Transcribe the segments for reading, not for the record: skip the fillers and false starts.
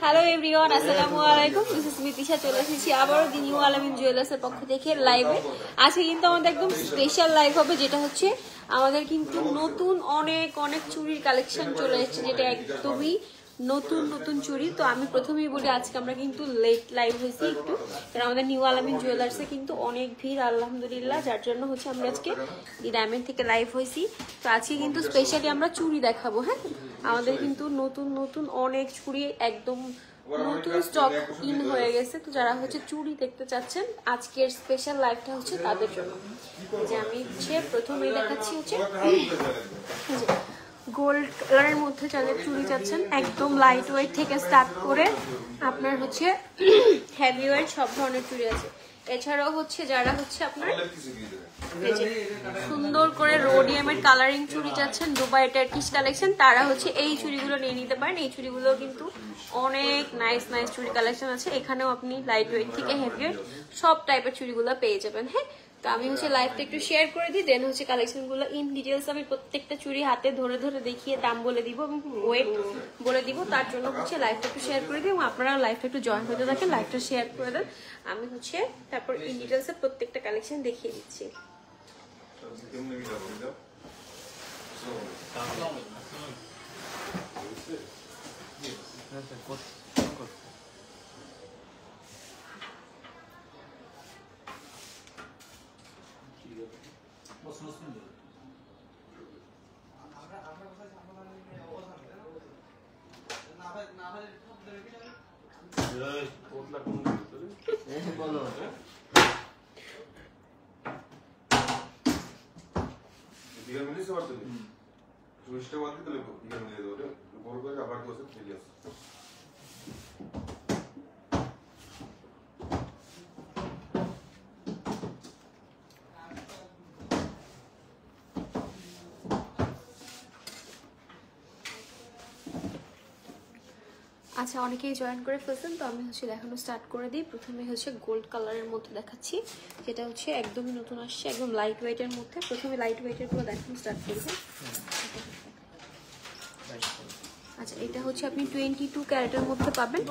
Hello everyone, আসসালামু আলাইকুম। This is মিতিশা, চলে এসেছি আবারও দি নিউ আলামিন জুয়েলার্সের পক্ষ থেকে লাইভে। আজকে কিন্তু আমাদের একদম স্পেশাল লাইভ হবে, যেটা হচ্ছে আমাদের কিন্তু নতুন অনেক অনেক চুড়ির কালেকশন চলে এসেছে, যেটা একদমই নতুন নতুন চুড়ি। তো আমি প্রথমেই বলি, আজকে আমরা কিন্তু লেট লাইভ হয়েছি একটু, কারণ আমাদের নিউ আলামিন জুয়েলার্সে কিন্তু অনেক ভিড় আলহামদুলিল্লাহ, যার জন্য হচ্ছে আমরা আজকে দি ডায়মন্ড থেকে লাইভ হয়েছি। তো আজকে কিন্তু স্পেশালি আমরা চুড়ি দেখাবো। হ্যাঁ, আমাদের কিন্তু নতুন নতুন অনেক চুড়ি একদম নতুন স্টক ইন হয়ে গেছে। তো যারা হচ্ছে চুড়ি দেখতে চাচ্ছেন, আজকের স্পেশাল লাইভটা হচ্ছে তাদের জন্য। যে আমি হচ্ছে প্রথমেই দেখাচ্ছি হচ্ছে গোল্ড কালারের মধ্যে যাদের চুড়ি চাচ্ছেন, একদম লাইট ওয়েট থেকে স্টার্ট করে আপনার হচ্ছে হেভি ওয়েট সব ধরনের চুড়ি আছে। এছাড়াও হচ্ছে যারা হচ্ছে আপনার সুন্দর করে রোডিয়ামের কালারিং চুড়ি চাচ্ছেন, দুবাই টার্কিশ কালেকশন, তারা হচ্ছে এই চুড়িগুলো নিয়ে নিতে পারেন। এই চুড়িগুলো কিন্তু অনেক নাইস নাইস চুড়ি কালেকশন আছে। এখানেও আপনি লাইট ওয়েট থেকে হেভি ওয়েট সব টাইপের চুড়িগুলো পেয়ে যাবেন। হ্যাঁ, তো আমি হচ্ছে লাইভটা একটু শেয়ার করে দিই, দেন হচ্ছে কালেকশনগুলো ইন ডিটেলস আমি প্রত্যেকটা চুড়ি হাতে ধরে ধরে দেখিয়ে দাম বলে দিব এবং ওয়েট বলে দিব। তার জন্য হচ্ছে লাইভটা একটু শেয়ার করে দিই এবং আপনারা লাইভটা একটু জয়েন হতে থাকেন, লাইভটা শেয়ার করে দেন। আমি হচ্ছে তারপর ইন ডিটেলসে প্রত্যেকটা কালেকশন দেখিয়ে দিচ্ছি। আচ্ছা, অনেকেই জয়েন করে ফেলছেন, তো আমি হচ্ছে দেখানো স্টার্ট করে দিই। প্রথমে হচ্ছে গোল্ড কালারের মধ্যে দেখাচ্ছি, যেটা হচ্ছে একদমই নতুন আসছে, একদম লাইট ওয়েটের মধ্যে। প্রথমে লাইট ওয়েটের গুলো দেখানো স্টার্ট করবো। আচ্ছা, এটা হচ্ছে আপনি 22 ক্যারেটের মধ্যে পাবেন,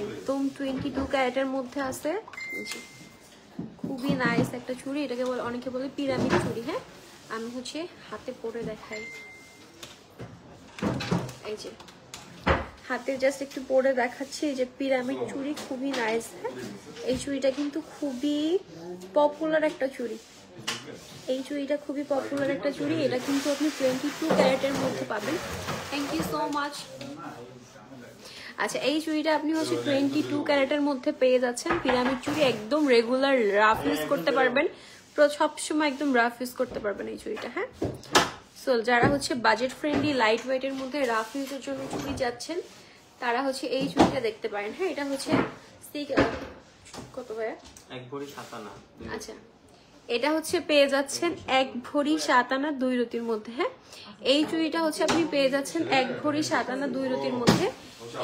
একদম 22 ক্যারেটের মধ্যে আছে। খুবই নাইস একটা চুড়ি, এটাকে বলে অনেকে বলে পিরামিড চুড়ি। হ্যাঁ, আমি হচ্ছে হাতে পরে দেখাই। এই যে হাতে জাস্ট একটু পরে দেখাচ্ছি, এই যে পিরামিড চুড়ি, খুবই নাইস। হ্যাঁ, এই চুড়িটা কিন্তু খুবই পপুলার একটা চুড়ি। এই চুড়িটা খুবই পপুলার একটা চুড়ি। এটা কিন্তু আপনি 22 ক্যারেটের মধ্যে পাবেন। Thank you so much. আচ্ছা, এই চুড়িটা আপনি হচ্ছে 22 ক্যারেটের মধ্যে পেয়ে যাচ্ছেন। পিরামিড চুড়ি, একদম রেগুলার রাফ ইউজ করতে পারবেন, সবসময় একদম রাফ ইউজ করতে পারবেন এই চুড়িটা। হ্যাঁ, সো যারা হচ্ছে বাজেট ফ্রেন্ডলি লাইট ওয়েটের মধ্যে রাফ ইউজের জন্য চুড়ি যাচ্ছেন, তারা হচ্ছে এই চুড়িটা দেখতে পারেন। হ্যাঁ, এটা হচ্ছে কত ভাইয়া? 1 ভরি 7 আনা। আচ্ছা, এটা হচ্ছে পেয়ে যাচ্ছেন 1 ভরি 7 আনা 2 রতির মধ্যে। হ্যাঁ, এই চুড়িটা হচ্ছে আপনি পেয়ে যাচ্ছেন 1 ভরি 7 আনা 2 রতির মধ্যে।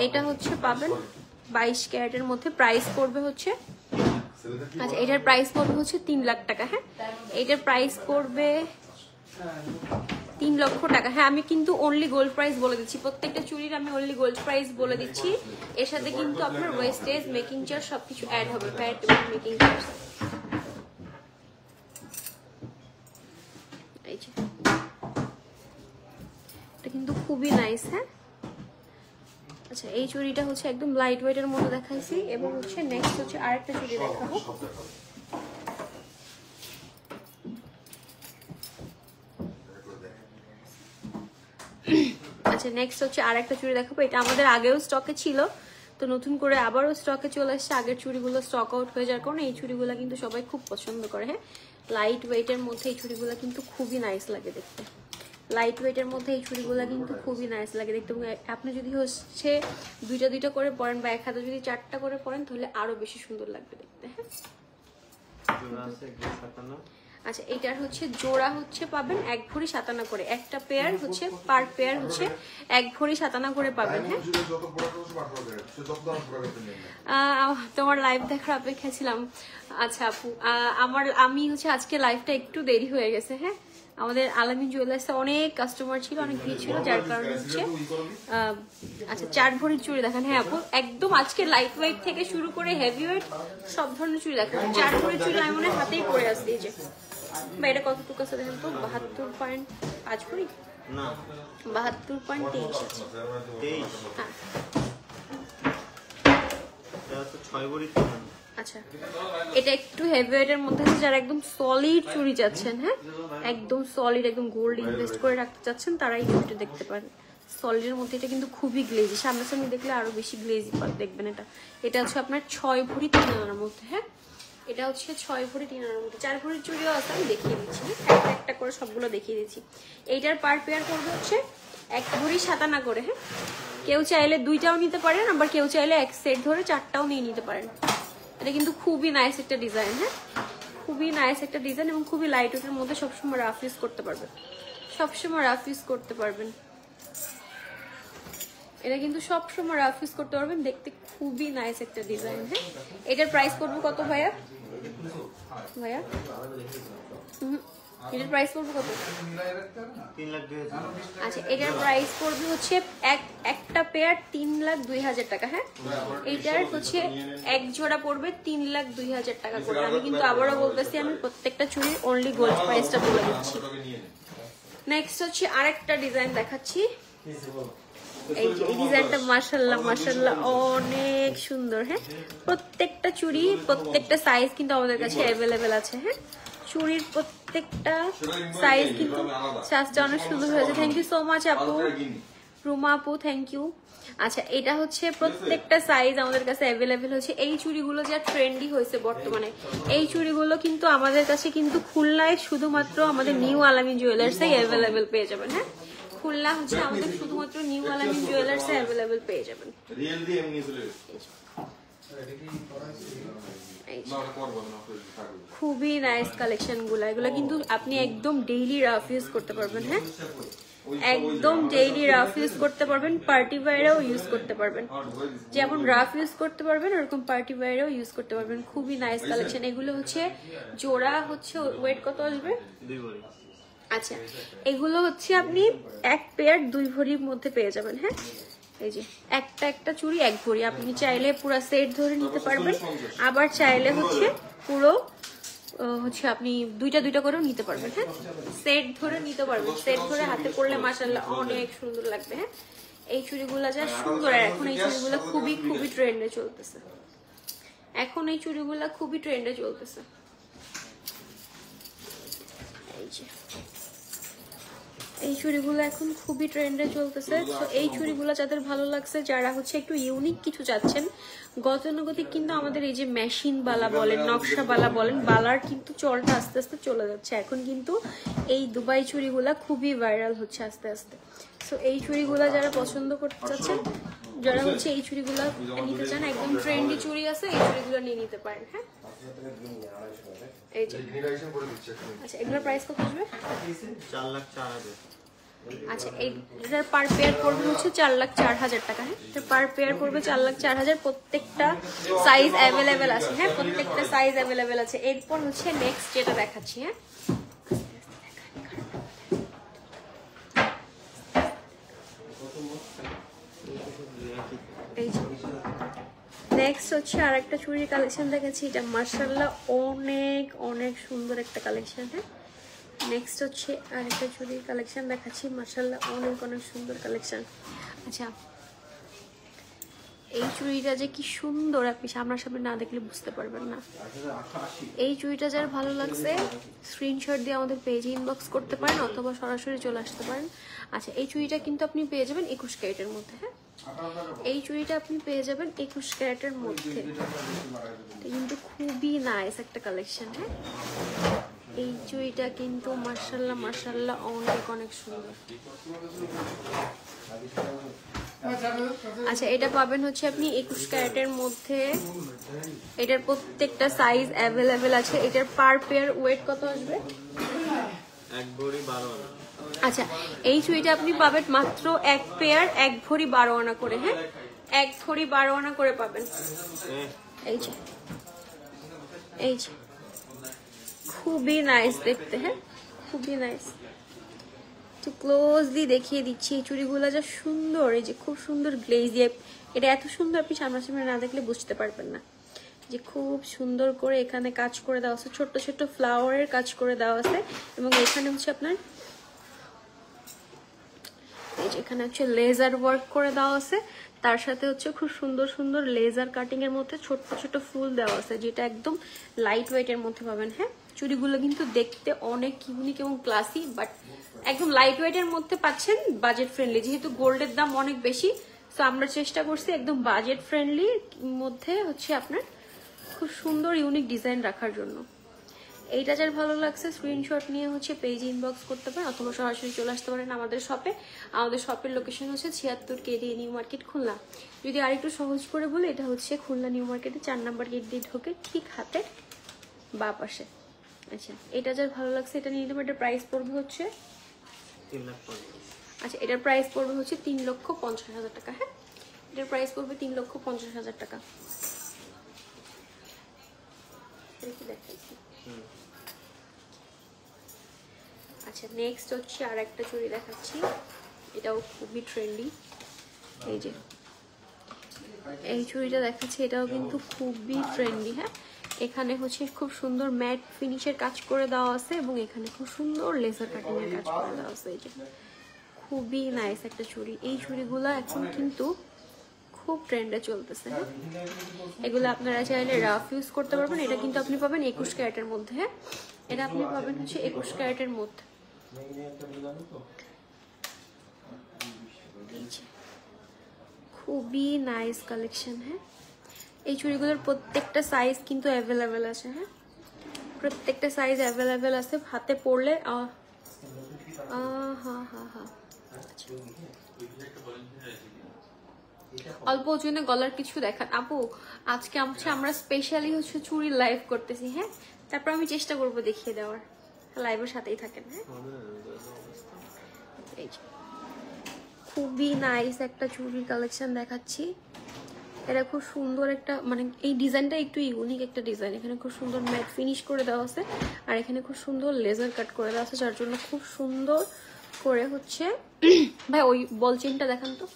এটা হচ্ছে পাবেন 22 ক্যারেটের মধ্যে। প্রাইস পড়বে হচ্ছে, আচ্ছা এটার প্রাইস পড়বে হচ্ছে 3 লাখ টাকা। হ্যাঁ, এটার প্রাইস পড়বে 3 লক্ষ টাকা। হ্যাঁ, আমি কিন্তু অনলি গোল্ড প্রাইস বলে দিচ্ছি, প্রত্যেকটা চুরির আমি অনলি গোল্ড প্রাইস বলে দিচ্ছি। এর সাথে কিন্তু আপনার ওয়েস্টেজ, মেকিং চার্জ সবকিছু অ্যাড হবে, ভ্যাট এবং মেকিং চার্জ। এটা কিন্তু খুবই নাইস। হ্যাঁ, আচ্ছা এই চুড়িটা হচ্ছে একদম লাইট ওয়েটের মধ্যে দেখাইছি, এবং হচ্ছে নেক্সট হচ্ছে আরেকটা চুড়ি দেখাবো। আচ্ছা, নেক্সট হচ্ছে আরেকটা চুড়ি দেখাবো। এটা আমাদের আগেও স্টকে ছিল, তো নতুন করে আবারও স্টকে চলে আসছে। আগের চুড়িগুলো স্টক আউট হয়ে যাওয়ার কারণে এই চুড়িগুলো কিন্তু সবাই খুব পছন্দ করে। হ্যাঁ, লাইট ওয়েটের মধ্যে এই চুড়িগুলো কিন্তু খুবই নাইস লাগে দেখতে। লাইট ওয়েটের মধ্যে এই চুড়িগুলো কিন্তু খুবই নাইস লাগে দেখতে। এবং আপনি যদি হচ্ছে দুইটা দুইটা করে পরেন বা এক হাতে যদি 4টা করে পরেন, তাহলে আরো বেশি সুন্দর লাগবে দেখতে। হ্যাঁ, আচ্ছা এটার হচ্ছে জোড়া হচ্ছে পাবেন 1 ভরি 7 আনা করে, একটা পেয়ার হচ্ছে পার পেয়ার হচ্ছে 1 ভরি 7 আনা করে পাবেন। হ্যাঁ, তোমার লাইভ দেখার অপেক্ষা ছিলাম। আচ্ছা আপু, আমি হচ্ছে আজকে লাইভটা একটু দেরি হয়ে গেছে। হ্যাঁ, আমাদের আলামিন জুয়েলার্সে অনেক কাস্টমার ছিল, অনেক ভিড় ছিল, যার কারণে হচ্ছে আচ্ছা 4 ভরির চুড়ি দেখান। হ্যাঁ আপু একদম আজকে লাইট ওয়েট থেকে শুরু করে হেভি ওয়েট সব ধরনের চুড়ি দেখান। 4 ভরির চুড়ি আমি মনে হাতেই পরে আসছি। এই যে বা এটা কতটুকু আছে দেখেন তো, 72.5 ভরি না 72.23 আছে। হ্যাঁ আচ্ছা এটা একটু হেভি ওয়েটের মধ্যে আছে, যারা একদম সলিড চুড়ি চাচ্ছেন, হ্যাঁ একদম সলিড, একদম গোল্ড ইনভেস্ট করে রাখতে চাচ্ছেন, তারাই এটা দেখতে পারেন। সলিডের মধ্যে এটা কিন্তু খুবই গ্লেজি, সামনাসামনি দেখলে আরো বেশি গ্লেজি দেখবেন। এটা হচ্ছে আপনার 6 ভরি 3 আনার মধ্যে। হ্যাঁ এটা হচ্ছে 6 ভরি 3 আনার মধ্যে। 4 ভরির চুড়িও আছে, আমি দেখিয়ে দিচ্ছি, একটা একটা করে সবগুলো দেখিয়ে দিচ্ছি। এইটার পার পেয়ার করবে হচ্ছে 1 ভরি 7 আনা করে। হ্যাঁ কেউ চাইলে 2টাও নিতে পারেন, আবার কেউ চাইলে এক সেট ধরে 4টাও নিয়ে নিতে পারেন। এটা কিন্তু খুবই নাইস একটা ডিজাইন। হ্যাঁ খুবই নাইস একটা ডিজাইন এবং খুবই লাইট ওয়েটের মধ্যে, সবসময় রাফ ইউজ করতে পারবেন, সবসময় রাফ ইউজ করতে পারবেন। এটা কিন্তু সবসময় রাফ ইউজ করতে পারবেন, দেখতে খুবই নাইস একটা ডিজাইন। হ্যাঁ এটার প্রাইস পড়বে কত ভাইয়া? ভাইয়া এটার প্রাইস পড়বে কত? 3,02,000। আচ্ছা এটার প্রাইস পড়বে হচ্ছে একটা পেয়ার 3,02,000 টাকা। হ্যাঁ এইটার হচ্ছে এক জোড়া পড়বে 3,02,000 টাকা করে। আমি কিন্তু আবারও বলতেছি, আমি প্রত্যেকটা চুড়ির অনলি গোল্ড প্রাইসটা বলে দিচ্ছি। নেক্সট হচ্ছে আরেকটা ডিজাইন দেখাচ্ছি। এই যে এই ডিজাইনটা মাশাআল্লাহ মাশাআল্লাহ অনেক সুন্দর। হ্যাঁ প্রত্যেকটা চুড়ি প্রত্যেকটা সাইজ কিন্তু আমাদের কাছে অ্যাভেলেবেল আছে। হ্যাঁ চুড়ির প্রত্যেকটা সাইজ কিন্তু সাইজটা অনেক সুন্দর হয়েছে। থ্যাংক ইউ সো মাচ আপু, রুমা আপু থ্যাংক ইউ। আচ্ছা এটা হচ্ছে প্রত্যেকটা সাইজ আমাদের কাছে অ্যাভেলেবেল হচ্ছে। এই চুড়িগুলো যা ট্রেন্ডি হয়েছে বর্তমানে, এই চুড়িগুলো কিন্তু আমাদের কাছে কিন্তু খুলনায় শুধুমাত্র আমাদের নিউ আলামিন জুয়েলার্সে অ্যাভেলেবেল পেয়ে যাবেন। হ্যাঁ খুলনা হচ্ছে আমাদের শুধুমাত্র নিউ আলামিন জুয়েলার্সে অ্যাভেলেবেল পেয়ে যাবেন। খুবই নাইস কালেকশন গুলা, এগুলো কিন্তু আপনি একদম ডেইলি রাফ ইউজ করতে পারবেন। হ্যাঁ একদম ডেইলি রাফ ইউজ করতে পারবেন, পার্টি ওয়্যারেও ইউজ করতে পারবেন। যেমন রাফ ইউজ করতে পারবেন ওরকম পার্টি ওয়্যারেও ইউজ করতে পারবেন। খুবই নাইস কালেকশন। এগুলো হচ্ছে জোড়া হচ্ছে ওয়েট কত আসবে? 2 ভরি। আচ্ছা এগুলো হচ্ছে আপনি এক পেয়ার 2 ভরির মধ্যে পেয়ে যাবেন। হ্যাঁ এই যে একটা একটা চুড়ি 1 ভরি, আপনি চাইলে পুরো সেট ধরে নিতে পারবেন, আবার চাইলে হচ্ছে পুরো হচ্ছে আপনি দুইটা দুইটা করেও নিতে পারবেন। হ্যাঁ সেট ধরে নিতে পারবেন, সেট ধরে হাতে পরলে মাশাআল্লাহ অনেক সুন্দর লাগবে। হ্যাঁ এই চুড়িগুলো যা সুন্দর, আর এখন এই চুড়িগুলো খুবই খুবই ট্রেন্ডে চলতেছে, এখন এই চুড়িগুলো খুবই ট্রেন্ডে চলতেছে। এই যে এই চুড়িগুলো এখন খুবই ট্রেন্ডে চলতেছে। তো এই চুড়িগুলো যাদের ভালো লাগছে, যারা হচ্ছে একটু ইউনিক কিছু চাচ্ছেন, গতানুগতিক কিন্তু আমাদের এই যে মেশিন বালা বলেন, নকশা বালা বলেন, বালার কিন্তু চলটা আস্তে আস্তে চলে যাচ্ছে। এখন কিন্তু এই দুবাই চুড়িগুলা খুবই ভাইরাল হচ্ছে আস্তে আস্তে। তো এই চুড়িগুলা যারা পছন্দ করতে চাচ্ছেন, যারা হচ্ছে এই চুড়িগুলা নিতে চান, একদম ট্রেন্ডি চুড়ি আছে, এই চুড়িগুলো নিয়ে নিতে পারেন। হ্যাঁ এই যে আচ্ছা এগুলোর প্রাইস কত আসবে? 4,04,000। আচ্ছা এটার পার পেয়ার পড়বে হচ্ছে 4,04,000 টাকা। হ্যাঁ এটার পার পেয়ার পড়বে 4,04,000। প্রত্যেকটা সাইজ অ্যাভেলেবেল আছে। হ্যাঁ প্রত্যেকটা সাইজ অ্যাভেলেবেল আছে। এরপর হচ্ছে নেক্সট যেটা দেখাচ্ছি। হ্যাঁ এই নেক্সট হচ্ছে আর একটা চুড়ির কালেকশন দেখাচ্ছি। এটা মাশাআল্লাহ অনেক অনেক সুন্দর একটা কালেকশন। হ্যাঁ নেক্সট হচ্ছে আর একটা চুড়ির কালেকশন দেখাচ্ছি, মাশাআল্লাহ অনেক অনেক সুন্দর কালেকশন। আচ্ছা এই চুড়িটা যে কি সুন্দর, আপনি সামনাসামনি না দেখলে বুঝতে পারবেন না। এই চুড়িটা যার ভালো লাগছে স্ক্রিনশট দিয়ে আমাদের পেজে ইনবক্স করতে পারেন, অথবা সরাসরি চলে আসতে পারেন। আচ্ছা এই চুড়িটা কিন্তু আপনি পেয়ে যাবেন 21 ক্যারেটের মধ্যে। হ্যাঁ এই চুড়িটা আপনি পেয়ে যাবেন 21 ক্যারেটের মধ্যে, কিন্তু খুবই নাইস একটা কালেকশন। হ্যাঁ এই চুড়িটা কিন্তু মাশাআল্লাহ মাশাআল্লাহ অনেক অনেক সুন্দর। আচ্ছা এটা পাবেন হচ্ছে আপনি 21 ক্যারেটের মধ্যে, এটার প্রত্যেকটা সাইজ অ্যাভেলেবেল আছে। এটার পার পেয়ার ওয়েট কত আসবে? 1 ভরি 12 আনা। আচ্ছা এই চুড়িটা আপনি পাবেন মাত্র 1 পেয়ার 1 ভরি 12 আনা করে। হ্যাঁ 1 ভরি 12 আনা করে পাবেন। এই যে এই যে খুবই নাইস দেখতে। হ্যাঁ খুবই নাইস। একটু ক্লোজলি দেখিয়ে দিচ্ছি এই চুড়িগুলো যা সুন্দর, এই যে খুব সুন্দর গ্লেজ। এটা এত সুন্দর আপনি সামনাসামনি না দেখলে বুঝতে পারবেন না, যে খুব সুন্দর করে এখানে কাজ করে দেওয়া আছে, ছোট্ট ছোট্ট ফ্লাওয়ারের কাজ করে দেওয়া আছে। এবং এখানে হচ্ছে আপনার এই যে এখানে হচ্ছে লেজার ওয়ার্ক করে দেওয়া আছে, তার সাথে হচ্ছে খুব সুন্দর সুন্দর লেজার কাটিং এর মধ্যে ছোট্ট ছোট্ট ফুল দেওয়া আছে, যেটা একদম লাইট ওয়েট এর মধ্যে পাবেন। হ্যাঁ, চুড়িগুলো কিন্তু দেখতে অনেক ইউনিক এবং ক্লাসি, বাট একদম লাইট ওয়েট এর মধ্যে পাচ্ছেন, বাজেট ফ্রেন্ডলি। যেহেতু গোল্ডের দাম অনেক বেশি, তো আমরা চেষ্টা করছি একদম বাজেট ফ্রেন্ডলি মধ্যে হচ্ছে আপনার খুব সুন্দর ইউনিক ডিজাইন রাখার জন্য। এইটা যার ভালো লাগছে স্ক্রিনশট নিয়ে হচ্ছে পেজে ইনবক্স করতে পারেন, অথবা সরাসরি চলে আসতে পারেন আমাদের শপে। আমাদের শপের লোকেশন হচ্ছে 76 KD নিউ মার্কেট, খুলনা। যদি আরেকটু সহজ করে বলি, এটা হচ্ছে খুলনা নিউ মার্কেটে 4 নম্বর গেট দিয়ে ঢোকে ঠিক হাতে বাঁ পাশে। আচ্ছা, এটা যার ভালো লাগছে এটা নিয়ে নেবেন। এটার প্রাইস পড়বে হচ্ছে 3,50,000। আচ্ছা, এটার প্রাইস পড়বে হচ্ছে 3,50,000 টাকা। হ্যাঁ, এটার প্রাইস পড়বে 3,50,000 টাকা। দেখাইছি। আচ্ছা, নেক্সট হচ্ছে আর একটা চুড়ি দেখাচ্ছি, এটাও খুবই ট্রেন্ডি। এই যে এই চুড়িটা দেখাচ্ছি, এটাও কিন্তু খুবই ট্রেন্ডি। হ্যাঁ, এখানে হচ্ছে খুব সুন্দর ম্যাট ফিনিশের কাজ করে দেওয়া আছে, এবং এখানে খুব সুন্দর লেজার কাটিং এর কাজ করে দেওয়া আছে। এই যে খুবই নাইস একটা চুড়ি। এই চুড়িগুলো এখন কিন্তু খুব ট্রেন্ডে চলতেছে। হ্যাঁ, এগুলো আপনারা চাইলে রাফ ইউজ করতে পারবেন। এটা কিন্তু আপনি পাবেন 21 ক্যারেটের মধ্যে। হ্যাঁ, এটা আপনি পাবেন হচ্ছে 21 ক্যারেটের মধ্যে। খুবই নাইস কালেকশন। হ্যাঁ, এই চুড়িগুলোর প্রত্যেকটা সাইজ কিন্তু অ্যাভেলেবেল আছে। হ্যাঁ, প্রত্যেকটা সাইজ অ্যাভেলেবেল আছে। হাতে পরলে অল্প ওজনে গলার কিছু দেখান আপু। আজকে আমরা স্পেশালি হচ্ছে চুড়ি লাইভ করতেছি। হ্যাঁ, তারপর আমি চেষ্টা করব দেখিয়ে দেওয়ার। লাইভের সাথেই থাকেন। হ্যাঁ, খুবই নাইস একটা চুড়ির কালেকশন দেখাচ্ছি। এটা খুব সুন্দর একটা, মানে এই ডিজাইনটা একটু ইউনিক একটা ডিজাইন। এখানে খুব সুন্দর ম্যাট ফিনিশ করে দেওয়া আছে, আর এখানে খুব সুন্দর লেজার কাট করে দেওয়া আছে, যার জন্য খুব সুন্দর করে হচ্ছে ভাই ওই বল চেনটা দেখান তো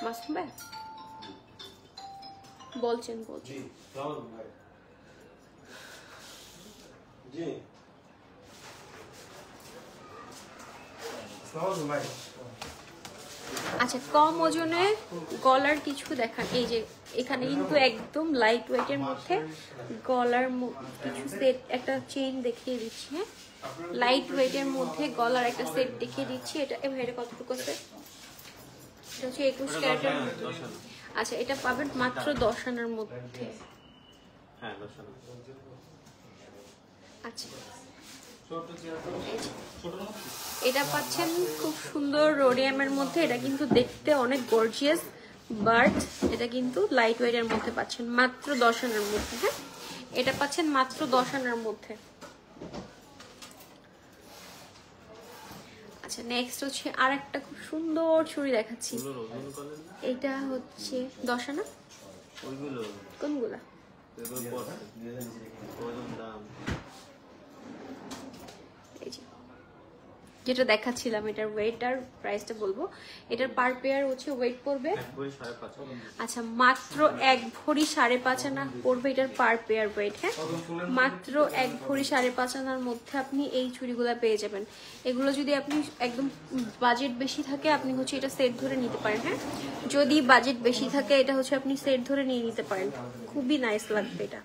মাসুম ভাই, বলছেন আচ্ছা, কম ওজনে গলার কিছু দেখান। এই যে এখানে কিন্তু একদম লাইট ওয়েটের মধ্যে গলার কিছু সেট, একটা চেইন দেখিয়ে দিচ্ছি। হ্যাঁ, লাইট ওয়েটের মধ্যে গলার একটা সেট দেখিয়ে দিচ্ছি। এটা এভাবে কতটুকু আছে? এটা হচ্ছে 21 ক্যারেটের মধ্যে। আচ্ছা, এটা পাবেন মাত্র 10 আনার মধ্যে। হ্যাঁ, 10 আনা। আচ্ছা, এটা পাচ্ছেন খুব সুন্দর রোডিয়ামের মধ্যে। এটা কিন্তু দেখতে অনেক গর্জিয়াস, বাট এটা কিন্তু লাইট ওয়েটের মধ্যে পাচ্ছেন মাত্র 10 আনার মধ্যে। হ্যাঁ, এটা পাচ্ছেন মাত্র 10 আনার মধ্যে। আচ্ছা, নেক্সট হচ্ছে আর একটা খুব সুন্দর চুড়ি দেখাচ্ছি। এটা হচ্ছে 10 আনা। কোনগুলা? যেটা দেখাচ্ছিলাম, এটার ওয়েট আর প্রাইসটা বলবো। এটার পার পেয়ার হচ্ছে ওয়েট পড়বে আচ্ছা মাত্র 1 ভরি 5.5 আনা পড়বে এটার পার পেয়ার ওয়েট। হ্যাঁ, মাত্র 1 ভরি 5.5 আনার মধ্যে আপনি এই চুড়িগুলো পেয়ে যাবেন। এগুলো যদি আপনি একদম বাজেট বেশি থাকে, আপনি হচ্ছে এটা সেট ধরে নিতে পারেন। হ্যাঁ, যদি বাজেট বেশি থাকে, এটা হচ্ছে আপনি সেট ধরে নিয়ে নিতে পারেন। খুবই নাইস লাগবে এটা।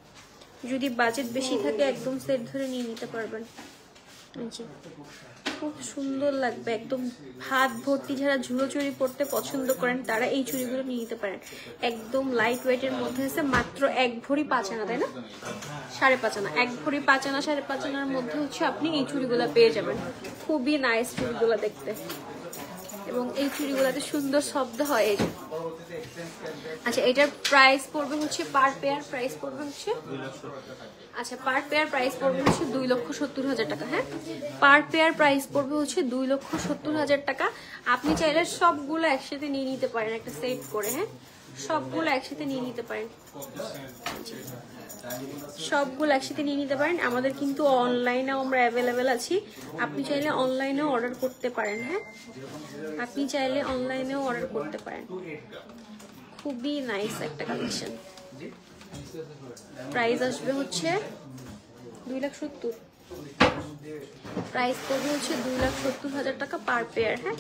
যদি বাজেট বেশি থাকে, একদম সেট ধরে নিয়ে নিতে পারবেন। খুব সুন্দর লাগবে, একদম হাত ভর্তি। যারা ঝুলো চুড়ি পরতে পছন্দ করেন, তারা এই চুড়িগুলো নিয়ে নিতে পারেন। একদম লাইট ওয়েটের মধ্যে আছে, মাত্র 1 ভরি 5 আনা, তাই না? 5.5 আনা, 1 ভরি 5 আনা 5.5 আনার মধ্যে হচ্ছে আপনি এই চুড়িগুলো পেয়ে যাবেন। খুবই নাইস চুড়িগুলো দেখতে, এবং এই চুড়িগুলোতে সুন্দর শব্দ হয়। এই যে আচ্ছা, এটার প্রাইস পড়বে হচ্ছে পার পেয়ার প্রাইস পড়বে হচ্ছে আচ্ছা পার পেয়ার প্রাইস পড়বে হচ্ছে 2,70,000 টাকা। হ্যাঁ, পার পেয়ার প্রাইস পড়বে হচ্ছে 2,70,000 টাকা। আপনি চাইলে সবগুলো একসাথে নিয়ে নিতে পারেন একটা সেট করে। হ্যাঁ, সবগুলো একসাথে নিয়ে নিতে পারেন, সবগুলো একসাথে নিয়ে নিতে পারেন। আমাদের কিন্তু অনলাইনেও আমরা অ্যাভেলেবেল আছি, আপনি চাইলে অনলাইনেও অর্ডার করতে পারেন। হ্যাঁ, আপনি চাইলে অনলাইনেও অর্ডার করতে পারেন। খুবই নাইস একটা কালেকশন। প্রাইস আসবে হচ্ছে 2,70,000, প্রাইস পড়বে হচ্ছে 2,70,000 টাকা পার পেয়ার। হ্যাঁ,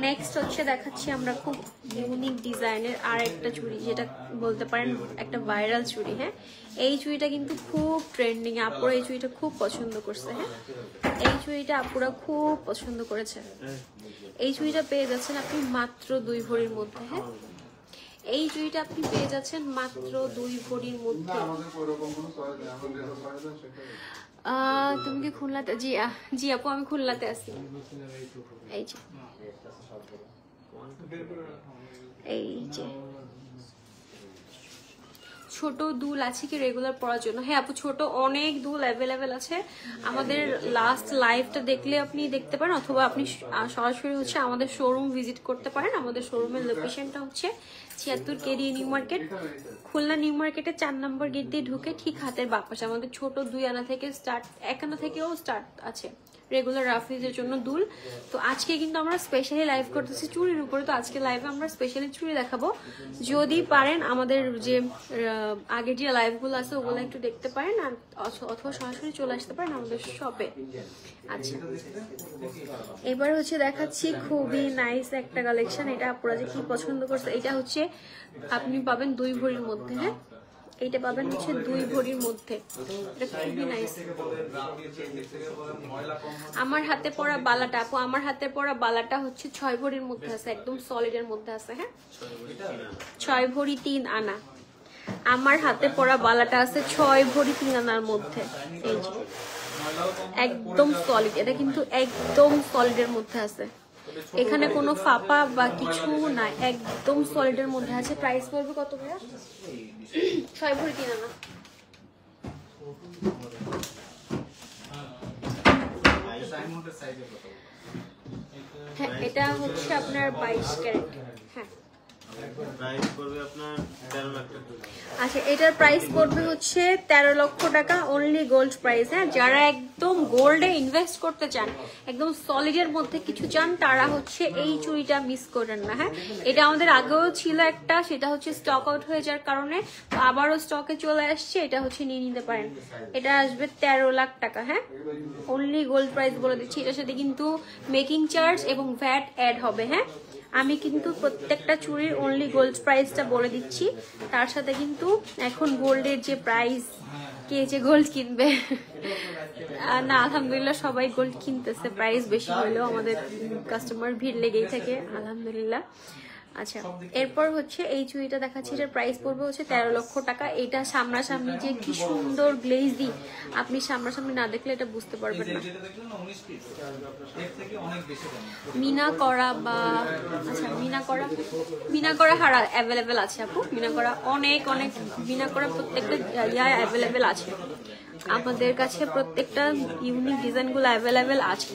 নেক্সট হচ্ছে দেখাচ্ছি আমরা খুব ইউনিক ডিজাইনের আর একটা চুড়ি, যেটা বলতে পারেন একটা ভাইরাল চুড়ি। হ্যাঁ, এই চুড়িটা কিন্তু খুব ট্রেন্ডিং, আপুরা এই চুড়িটা খুব পছন্দ করছে। হ্যাঁ, এই চুড়িটা আপুরা খুব পছন্দ করেছে। এই চুড়িটা পেয়ে যাচ্ছেন আপনি মাত্র 2 ভরির মধ্যে। হ্যাঁ, এই চুড়িটা আপনি পেয়ে যাচ্ছেন মাত্র 2 ভরির মধ্যে। তুমি কি খুলনাতে? জি জি আপু, আমি খুলনাতে আছি। এই যে এই যে ছোট দুল আছে কি রেগুলার পরার জন্য? হ্যাঁ আপু, ছোট অনেক দুল অ্যাভেলেবেল আছে। আমাদের লাস্ট লাইভটা দেখলে আপনি দেখতে পারেন, অথবা আপনি সরাসরি হচ্ছে আমাদের শোরুম ভিজিট করতে পারেন। আমাদের শোরুমের লোকেশনটা হচ্ছে 76 KD new market, Khulna new মার্কেটে 4 নম্বর গেট দিয়ে ঢুকে ঠিক হাতের বাঁ পাশে। আমাদের ছোট 2 আনা থেকে স্টার্ট, 1 আনা থেকেও স্টার্ট আছে রেগুলার রাফিজের জন্য দুল। তো আজকে কিন্তু আমরা স্পেশালি লাইভ করতেছি চুড়ির উপরে। তো আজকে লাইভে আমরা স্পেশালি চুড়ি দেখাবো। যদি পারেন আমাদের যে আগের যে লাইভগুলো আছে ওগুলো একটু দেখতে পারেন, আর অথবা সরাসরি চলে আসতে পারেন আমাদের শপে। আচ্ছা, এবার হচ্ছে দেখাচ্ছি খুবই নাইস একটা কালেকশন। এটা আপনারা যে কি পছন্দ করছে, এটা হচ্ছে আপনি পাবেন 2 ভরির মধ্যে। হ্যাঁ, এইটা পাবেন হচ্ছে 2 ভরির মধ্যে। এটা খুবই নাইস। আমার হাতে পরা বালাটা আপু, আমার হাতে পরা বালাটা হচ্ছে 6 ভরির মধ্যে আছে, একদম সলিডের মধ্যে আছে। হ্যাঁ, 6 ভরি 3 আনা। আমার হাতে পরা বালাটা আছে 6 ভরি 3 আনার মধ্যে। এই যে একদম সলিড, এটা কিন্তু একদম সলিডের মধ্যে আছে, এখানে কোনো ফাপা বা কিছু নাই, একদম সলিডের মধ্যে আছে। প্রাইস পড়বে কত ভাইয়া? 6 ভরি 3 আনা। হ্যাঁ, এটা হচ্ছে আপনার 22 ক্যারেট। হ্যাঁ, প্রাইস পড়বে আপনার 13 লাখ টাকা। আচ্ছা, এটার প্রাইস পড়বে হচ্ছে 13 লক্ষ টাকা, অনলি গোল্ড প্রাইস। হ্যাঁ, যারা একদম গোল্ডে ইনভেস্ট করতে চান, একদম সলিডের মধ্যে কিছু চান, তারা হচ্ছে এই চুড়িটা মিস করেন না। হ্যাঁ, এটা আমাদের আগেও ছিল একটা, সেটা হচ্ছে স্টক আউট হয়ে যাওয়ার কারণে আবারও স্টকে চলে আসছে। এটা হচ্ছে নিয়ে নিতে পারেন। এটা আসবে 13 লাখ টাকা। হ্যাঁ, অনলি গোল্ড প্রাইস বলে দিচ্ছি। এটার সাথে কিন্তু মেকিং চার্জ এবং ভ্যাট অ্যাড হবে। হ্যাঁ, আমি কিন্তু প্রত্যেকটা চুড়ির অনলি গোল্ড প্রাইসটা বলে দিচ্ছি। তার সাথে কিন্তু এখন গোল্ডের যে প্রাইস, কে যে গোল্ড কিনবে না, আলহামদুলিল্লাহ সবাই গোল্ড কিনতেছে, প্রাইস বেশি হলেও আমাদের কাস্টমার ভিড় লেগেই থাকে আলহামদুলিল্লাহ। আচ্ছা, এরপর হচ্ছে এই চুড়িটা দেখাচ্ছি, এটার প্রাইস পড়বে হচ্ছে 13 লক্ষ টাকা। এটা সামনাসামনি যে কি সুন্দর গ্লেজি, আপনি সামনাসামনি না দেখলে এটা বুঝতে পারবেন না। মিনা করা বা আচ্ছা মিনা করা হারা অ্যাভেলেবেল আছে আপু। মিনা করা অনেক অনেক মিনা করা প্রত্যেকটা ইয়া অ্যাভেলেবেল আছে আমাদের কাছে, প্রত্যেকটা ইউনিক ডিজাইনগুলো অ্যাভেলেবেল আছে।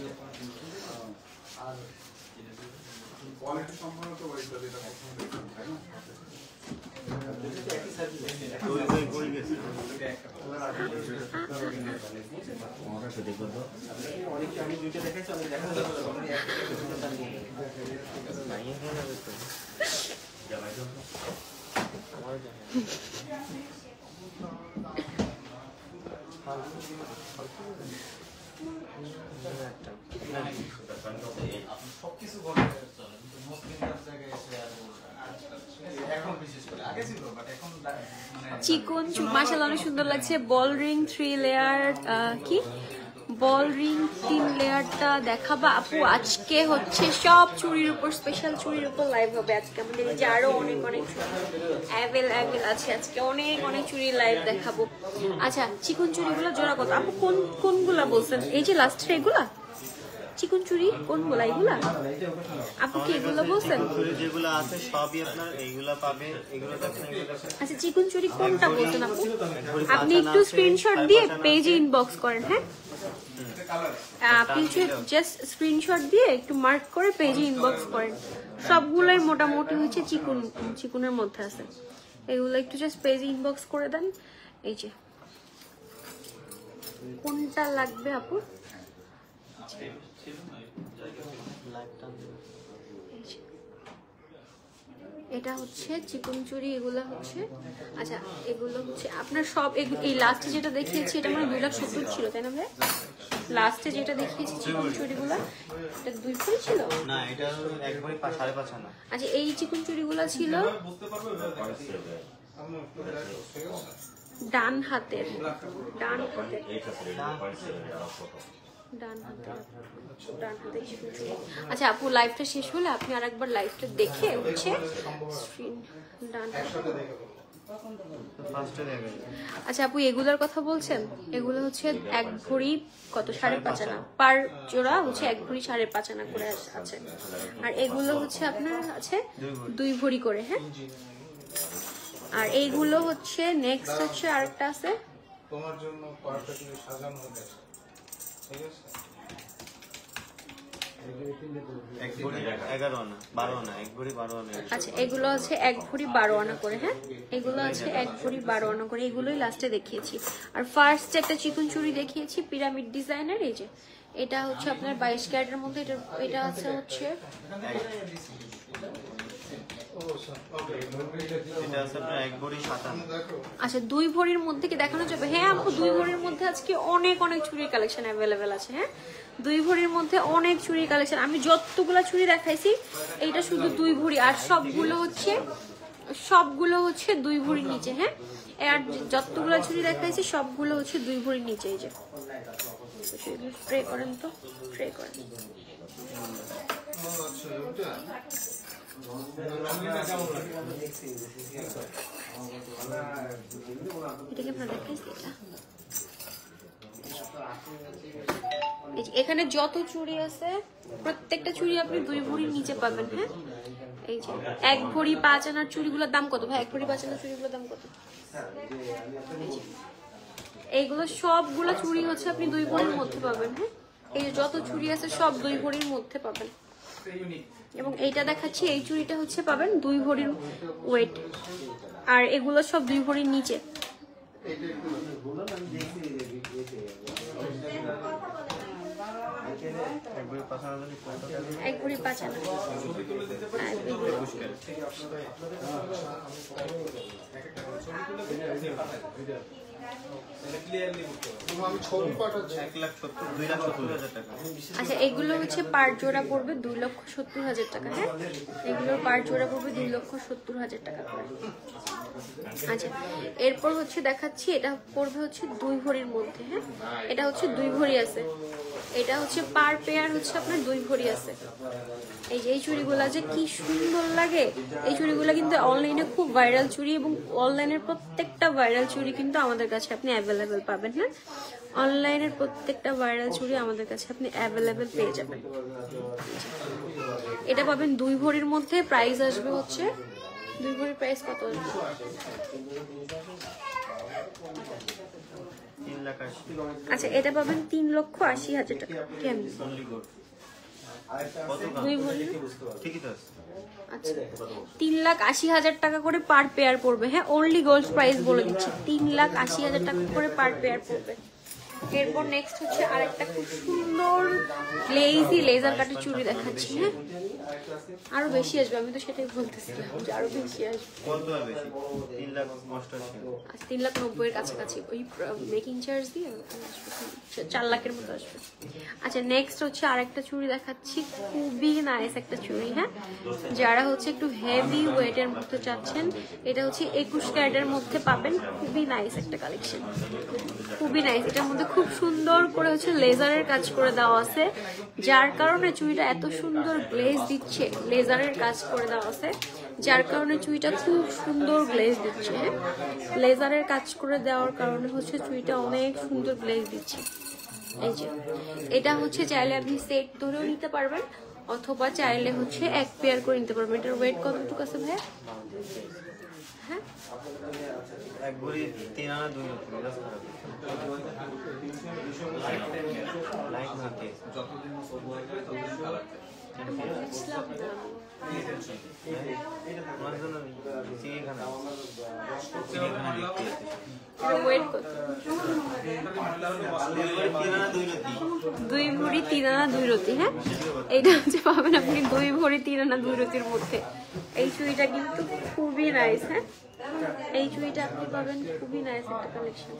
চিকন মাশাআল্লাহ অনেক সুন্দর লাগছে। বল রিং 3 লেয়ার, কি বল রিং 3 লেয়ারটা দেখাবা আপু? আজকে হচ্ছে সব চুড়ির উপর, স্পেশাল চুড়ির উপর লাইভ হবে আজকে আমাদের। যে আরো অনেক অনেক অ্যাভেলেবেল আছে আজকে, অনেক অনেক চুড়ির লাইভ দেখাবো। আচ্ছা, চিকন চুড়িগুলো জোড়া কত আপু? কোনগুলা বলছেন? এই যে লাস্টের এগুলা চিকন চুড়ি কোনগুলা? এগুলা আপু কি এগুলো বলছেন? যেগুলো আছে সবই আপনার এইগুলা পাবে, এগুলো দেখেন, এগুলো দেখেন। আচ্ছা, চিকন চুড়ি কোনটা বলছেন আপু? আপনি একটু স্ক্রিনশট দিয়ে পেজে ইনবক্স করেন। হ্যাঁ, আপনি জাস্ট স্ক্রিনশট দিয়ে একটু মার্ক করে পেজে ইনবক্স করেন। সবগুলোই মোটামুটি হচ্ছে চিকুনের মধ্যে আছে, এগুলো একটু জাস্ট পেজে ইনবক্স করে দেন। এই যে কোনটা লাগবে আপু? এটা হচ্ছে চিকন চুড়ি, এগুলো হচ্ছে আচ্ছা এগুলো হচ্ছে আপনার সব এই লাস্টে যেটা দেখিয়েছি এটা মানে 2,70,000 ছিল তাই না ভাই? লাস্টে যেটা দেখিয়েছি চিকন চুড়িগুলো এটা 2 ভরি ছিল না, এটা এক ভরি 5.5 আনা। আচ্ছা এই চিকন চুড়িগুলো ছিল ডান হাতের চিকন চুড়ি। আচ্ছা আপু লাইভটা শেষ হলে আপনি আরেকবার লাইভটা দেখে হচ্ছে স্ক্রিন ডান হাতে। আচ্ছা আপু এগুলোর কথা বলছেন, এগুলো হচ্ছে 1 ভরি কত 5.5 আনা পার জোড়া হচ্ছে 1 ভরি 5.5 আনা করে আছে, আর এগুলো হচ্ছে আপনার আছে 2 ভরি করে। হ্যাঁ আর এইগুলো হচ্ছে নেক্সট হচ্ছে আরেকটা আছে তোমার জন্য পারফেক্টলি সাজানো হয়ে গেছে, ঠিক আছে? এক ভরি 11 আনা 12 আনা, এক ভরি 12 আনা। আচ্ছা এগুলো আছে 1 ভরি 12 আনা করে। হ্যাঁ এগুলো আছে 1 ভরি 12 আনা করে, এগুলোই লাস্টে দেখিয়েছি। আর ফার্স্ট একটা চিকন চুড়ি দেখিয়েছি পিরামিড ডিজাইনের, এই যে এটা হচ্ছে আপনার 22 ক্যারেটের মধ্যে, এটা আছে হচ্ছে এটা আছে আপনার এক ভরি 7 আনা। আচ্ছা 2 ভরির মধ্যে কি দেখানো যাবে? হ্যাঁ আপু 2 ভরির মধ্যে আজকে অনেক চুড়ির কালেকশন অ্যাভেলেবেল আছে। হ্যাঁ 2 ভরির মধ্যে অনেক চুড়ির কালেকশন, আমি যতগুলো চুড়ি দেখাইছি এইটা শুধু 2 ভরি, আর সবগুলো হচ্ছে 2 ভরির নিচে। হ্যাঁ আর যতগুলো চুড়ি দেখাইছি সবগুলো হচ্ছে 2 ভরির নিচে। এই যে স্প্রে করেন তো, স্প্রে করেন। এটাকে আপনারা দেখাইছি এটা। এখানে যত চুড়ি আছে প্রত্যেকটা চুড়ি আপনি 2 ভরির নিচে পাবেন। হ্যাঁ এই যে 1 ভরি 5 আনার চুড়িগুলোর দাম কত ভাই? 1 ভরি 5 আনার চুড়িগুলোর দাম কত? এইগুলো সবগুলো চুড়ি হচ্ছে আপনি 2 ভরির মধ্যে পাবেন। হ্যাঁ এই যে যত চুড়ি আছে সব 2 ভরির মধ্যে পাবেন। এবং এইটা দেখাচ্ছি, এই চুড়িটা হচ্ছে পাবেন 2 ভরির ওয়েট, আর এগুলো সব 2 ভরির নিচে। এক ভরি 5 আনা। আচ্ছা এগুলো হচ্ছে পার জোড়া পড়বে 2,70,000 টাকা। হ্যাঁ এগুলোর পার জোড়া পড়বে 2,70,000 টাকা করে। আচ্ছা এরপর হচ্ছে দেখাচ্ছি, এটা পড়বে হচ্ছে 2 ভরির মধ্যে। হ্যাঁ এটা হচ্ছে 2 ভরি আছে, এটা হচ্ছে পার পেয়ার হচ্ছে আপনার 2 ভরি আছে। এই যে এই চুড়িগুলা যে কি সুন্দর লাগে, এই চুড়িগুলা কিন্তু অনলাইনে খুব ভাইরাল চুড়ি, এবং অনলাইনের প্রত্যেকটা ভাইরাল চুড়ি কিন্তু আমাদের কাছে আপনি অ্যাভেলেবেল পাবেন। হ্যাঁ অনলাইনের প্রত্যেকটা ভাইরাল চুড়ি আমাদের কাছে আপনি অ্যাভেলেবেল পেয়ে যাবেন। এটা পাবেন 2 ভরির মধ্যে, প্রাইস আসবে হচ্ছে 2 ভরির প্রাইস কত আসবে? 3,80,000। আচ্ছা এটা পাবেন 3,80,000 টাকা। কেমন 2 ভরি? ঠিকই তো আছে। আচ্ছা 3,80,000 টাকা করে পার পেয়ার পড়বে। হ্যাঁ অনলি গোল্ড প্রাইস বলে দিচ্ছি, 3,80,000 টাকা করে পার পেয়ার পড়বে। এরপর নেক্সট হচ্ছে আরেকটা খুব সুন্দর গ্লেজি লেজার কাটের চুড়ি দেখাচ্ছি। হ্যাঁ আরো বেশি আসবে, আমি তো সেটাই বলতেছিলাম যে আরো বেশি আসবে। কত আর বেশি? 3,80,000। আচ্ছা 3,90,000 এর কাছাকাছি, ওই মেকিং চার্জ দিয়ে 4 লাখের মতো আসবে। আচ্ছা নেক্সট হচ্ছে আরেকটা চুড়ি দেখাচ্ছি, খুবই নাইস একটা চুড়ি। হ্যাঁ যারা হচ্ছে একটু হেভি ওয়েটের মধ্যে চাচ্ছেন, এটা হচ্ছে 21 ক্যারেটের মধ্যে পাবেন। খুবই নাইস একটা কালেকশন, খুবই নাইস। এটার মধ্যে খুব সুন্দর করে হচ্ছে লেজারের কাজ করে দেওয়া আছে, যার কারণে চুড়িটা এত সুন্দর গ্লেজ দিচ্ছে। লেজারের কাজ করে দেওয়া আছে যার কারণে চুড়িটা খুব সুন্দর গ্লেজ দিচ্ছে। হ্যাঁ লেজারের কাজ করে দেওয়ার কারণে হচ্ছে চুড়িটা অনেক সুন্দর গ্লেজ দিচ্ছে। এই যে এটা হচ্ছে চাইলে আপনি সেট ধরেও নিতে পারবেন, অথবা চাইলে হচ্ছে 1 পেয়ার করে নিতে পারবেন। এটার ওয়েট কতটুকু আছে ভাইয়া? হ্যাঁ এক ভরি 3 আনা 2 লক্ষ লাইক না কে বুঝলাম না। আমার জন্য চিড়িয়াখানা এটা ওয়েট কত? 2 ভরি 3 আনা 2 রতি। হ্যাঁ এইটা হচ্ছে পাবেন আপনি 2 ভরি 3 আনা 2 রতির মধ্যে। এই চুড়িটা কিন্তু খুবই নাইস। হ্যাঁ এই চুড়িটা আপনি পাবেন, খুবই নাইস একটা কালেকশন।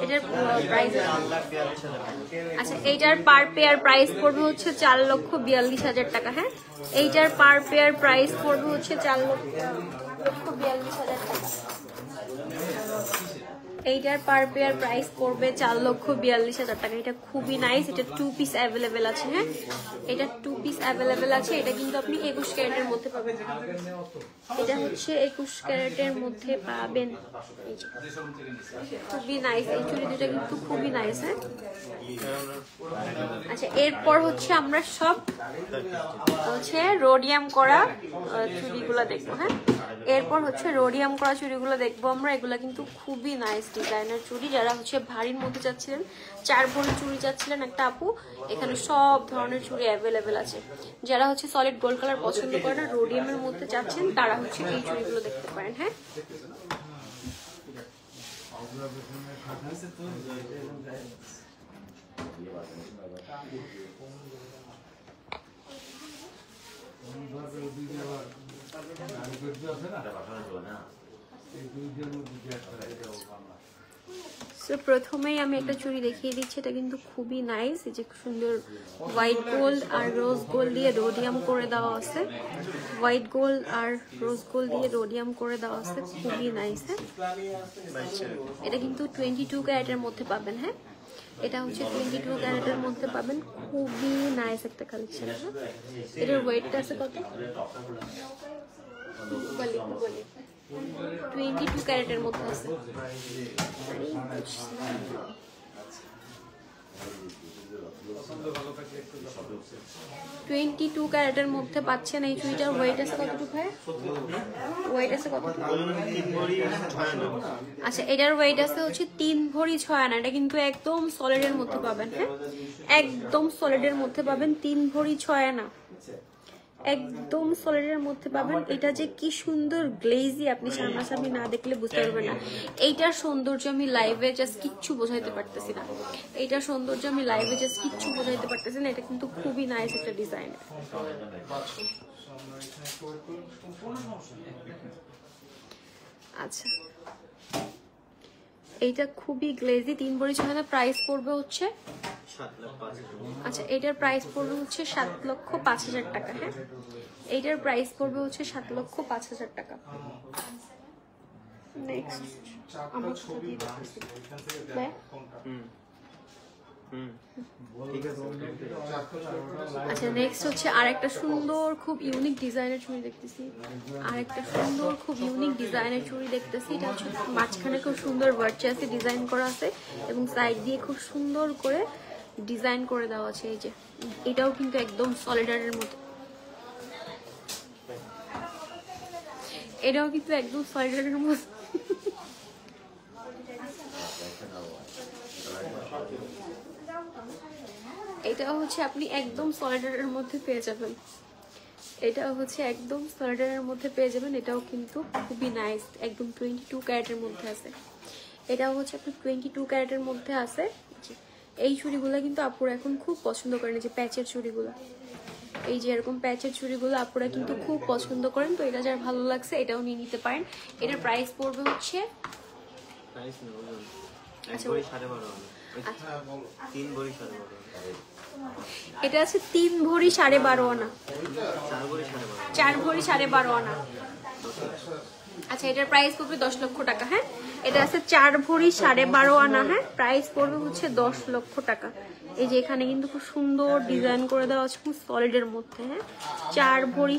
এটার প্রাইস, আচ্ছা এইটার পার পেয়ার প্রাইস পড়বে হচ্ছে 4,42,000 টাকা। হ্যাঁ এইটার পার পেয়ার প্রাইস পড়বে হচ্ছে 4,42,000 টাকা। এইটার পার পেয়ার প্রাইস পড়বে 4,42,000 টাকা। এটা খুবই নাইস। এটা 2 পিস অ্যাভেলেবেল আছে। হ্যাঁ এটা 2 পিস অ্যাভেলেবেল আছে। এটা কিন্তু আপনি 21 ক্যারেটের মধ্যে পাবেন। এটা হচ্ছে 21 ক্যারেটের মধ্যে পাবেন। খুবই নাইস এই চুড়ি দুটো কিন্তু খুবই নাইস। হ্যাঁ আচ্ছা এরপর হচ্ছে আমরা সব হচ্ছে রোডিয়াম করা চুড়িগুলো দেখবো। হ্যাঁ এরপর হচ্ছে রোডিয়াম করা চুড়িগুলো দেখবো আমরা। এগুলা কিন্তু খুবই নাইস ডিজাইনার চুড়ি। যারা হচ্ছে ভারীর মধ্যে চাচ্ছিলেন, 4 ভরি চুড়ি চাচ্ছিলেন একটা আপু, এখানে সব ধরনের চুড়ি অ্যাভেলেবেল আছে। যারা হচ্ছে সলিড গোল্ড কালার পছন্দ করে না, রোডিয়ামের মধ্যে চাচ্ছেন, তারা হচ্ছে এই চুড়িগুলো দেখতে পারেন। হ্যাঁ প্রথমেই আমি একটা চুড়ি দেখিয়ে দিচ্ছি। এটা কিন্তু খুবই নাইস। এই যে সুন্দর হোয়াইট গোল্ড আর রোজ গোল্ড দিয়ে রোডিয়াম করে দেওয়া আছে। হোয়াইট গোল্ড আর রোজ গোল্ড দিয়ে রোডিয়াম করে দেওয়া আছে, খুবই নাইস। হ্যাঁ এটা কিন্তু 22 ক্যারেটের মধ্যে পাবেন। হ্যাঁ এটা হচ্ছে 22 ক্যারেটের মধ্যে পাবেন। খুবই নাইস একটা কালেকশন। হ্যাঁ এটার ওয়েটটা আছে কত? 22 ক্যারেটের মধ্যে আছে। 22 ক্যারেটের মধ্যে পাচ্ছেন এই চুড়িটার। ওয়েট আছে কতটুকু? হয় ওয়েট আছে কতটুকু? আচ্ছা এটার ওয়েট আছে হচ্ছে 3 ভরি 6 আনা। এটা কিন্তু একদম সলিডের মধ্যে পাবেন। হ্যাঁ একদম সলিডের মধ্যে পাবেন, 3 ভরি 6 আনা একদম সলিডের মধ্যে পাবেন। এটা যে কি সুন্দর গ্লেজি, আপনি সামনাসামনি না দেখলে বুঝতে পারবেন না। এইটার সৌন্দর্য আমি লাইভে জাস্ট কিচ্ছু বোঝাইতে পারতেছি না। এইটার সৌন্দর্য আমি লাইভে জাস্ট কিচ্ছু বোঝাইতে পারতেছি না। এটা কিন্তু খুবই নাইস একটা ডিজাইন। আচ্ছা এইটা খুবই গ্লেজি, 3 ভরি 6 আনা। প্রাইস পড়বে হচ্ছে, আচ্ছা এটার প্রাইস পড়বে হচ্ছে 7,05,000 টাকা। হ্যাঁ এইটার প্রাইস পড়বে হচ্ছে 7,05,000 টাকা। নেক্সট আচ্ছা নেক্সট হচ্ছে আরেকটা সুন্দর খুব ইউনিক ডিজাইনের চুড়ি দেখতেছি। আরেকটা সুন্দর খুব ইউনিক ডিজাইনের চুড়ি দেখতেছি। এটা হচ্ছে মাঝখানে খুব সুন্দর ভার্চিয়াসে ডিজাইন করা আছে এবং সাইড দিয়ে খুব সুন্দর করে ডিজাইন করে দেওয়া আছে। এই যে এটাও কিন্তু একদম সলিডারের মতো। এটাও কিন্তু একদম সলিডারের মতো। এটাও হচ্ছে আপনি একদম সলিডারের মধ্যে পেয়ে যাবেন। এটাও হচ্ছে একদম সলিডারের মধ্যে পেয়ে যাবেন। এটাও কিন্তু খুবই নাইস, একদম 22 ক্যারেটের মধ্যে আছে। এটাও হচ্ছে আপনি 22 ক্যারেটের মধ্যে আছে। এই চুড়িগুলো কিন্তু আপুরা এখন খুব পছন্দ করেন, যে প্যাচের চুড়িগুলো, এই যে এরকম প্যাচের চুড়িগুলো আপুরা কিন্তু খুব পছন্দ করেন। তো এটা যার ভালো লাগছে এটাও নিয়ে নিতে পারেন। এটার প্রাইস পড়বে হচ্ছে এটা আছে 3 ভরি 12.5 আনা, 4 ভরি 12.5 আনা। আচ্ছা এটার প্রাইস পড়বে 10 লক্ষ টাকা। হ্যাঁ এটা আছে 4 ভরি 12.5 আনা। হ্যাঁ প্রাইস পড়বে হচ্ছে 10 লক্ষ টাকা। এই যে এখানে কিন্তু খুব সুন্দর ডিজাইন করে দেওয়া আছে, খুব সলিডের মধ্যে। হ্যাঁ 4 ভরি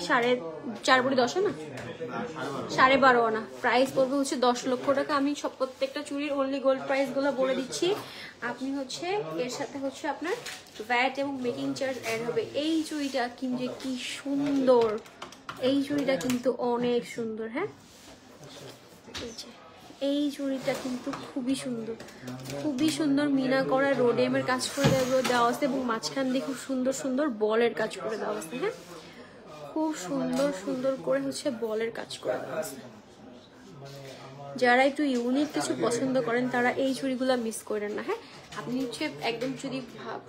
10 আনা, 12.5 আনা। প্রাইস পড়বে হচ্ছে 10 লক্ষ টাকা। আমি সব প্রত্যেকটা চুড়ির অনলি গোল্ড প্রাইস গুলো বলে দিচ্ছি। আপনি হচ্ছে এর সাথে হচ্ছে আপনার ভ্যাট এবং মেকিং চার্জ অ্যাড হবে। এই চুড়িটা কিন্তু কি সুন্দর, এই চুড়িটা কিন্তু অনেক সুন্দর। হ্যাঁ, এই চুড়িটা কিন্তু খুবই সুন্দর, খুবই সুন্দর। মিনা করা রোডেমের কাজ করে দেওয়া আছে এবং মাঝখান দিয়ে খুব সুন্দর সুন্দর বলের কাজ করে দেওয়া আছে। হ্যাঁ, খুব সুন্দর সুন্দর করে হচ্ছে বলের কাজ করে দেওয়া আছে। যারা একটু ইউনিক কিছু পছন্দ করেন তারা এই চুড়িগুলো মিস করেন না। হ্যাঁ, আপনি হচ্ছে একদম যদি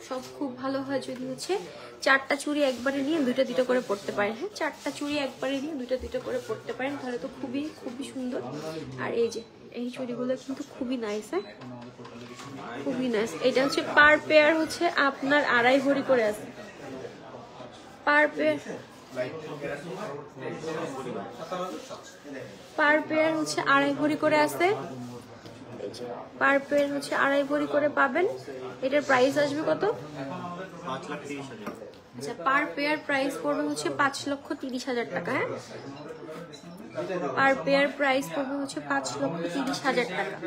সব খুব ভালো হয় যদি হচ্ছে 4টা চুড়ি একবারে নিয়ে 2টা 2টা করে পরতে পারেন। হ্যাঁ, 4টা চুড়ি একবারে নিয়ে 2টা 2টা করে পরতে পারেন, তাহলে তো খুবই খুবই সুন্দর। আর এই যে এই চুড়িগুলো কিন্তু খুবই নাইস। হ্যাঁ, খুবই নাইস। এটা হচ্ছে পার পেয়ার হচ্ছে আপনার 2.5 ভরি করে আছে। পার পেয়ার হচ্ছে 2.5 ভরি করে আছে। পার পেয়ার হচ্ছে 2.5 ভরি করে পাবেন। এটার প্রাইস আসবে কত? 5,30,000। আচ্ছা, পার পেয়ার প্রাইস পড়বে হচ্ছে 5,30,000 টাকা। হ্যাঁ, পার পেয়ার প্রাইস পড়বে হচ্ছে 5,30,000 টাকা।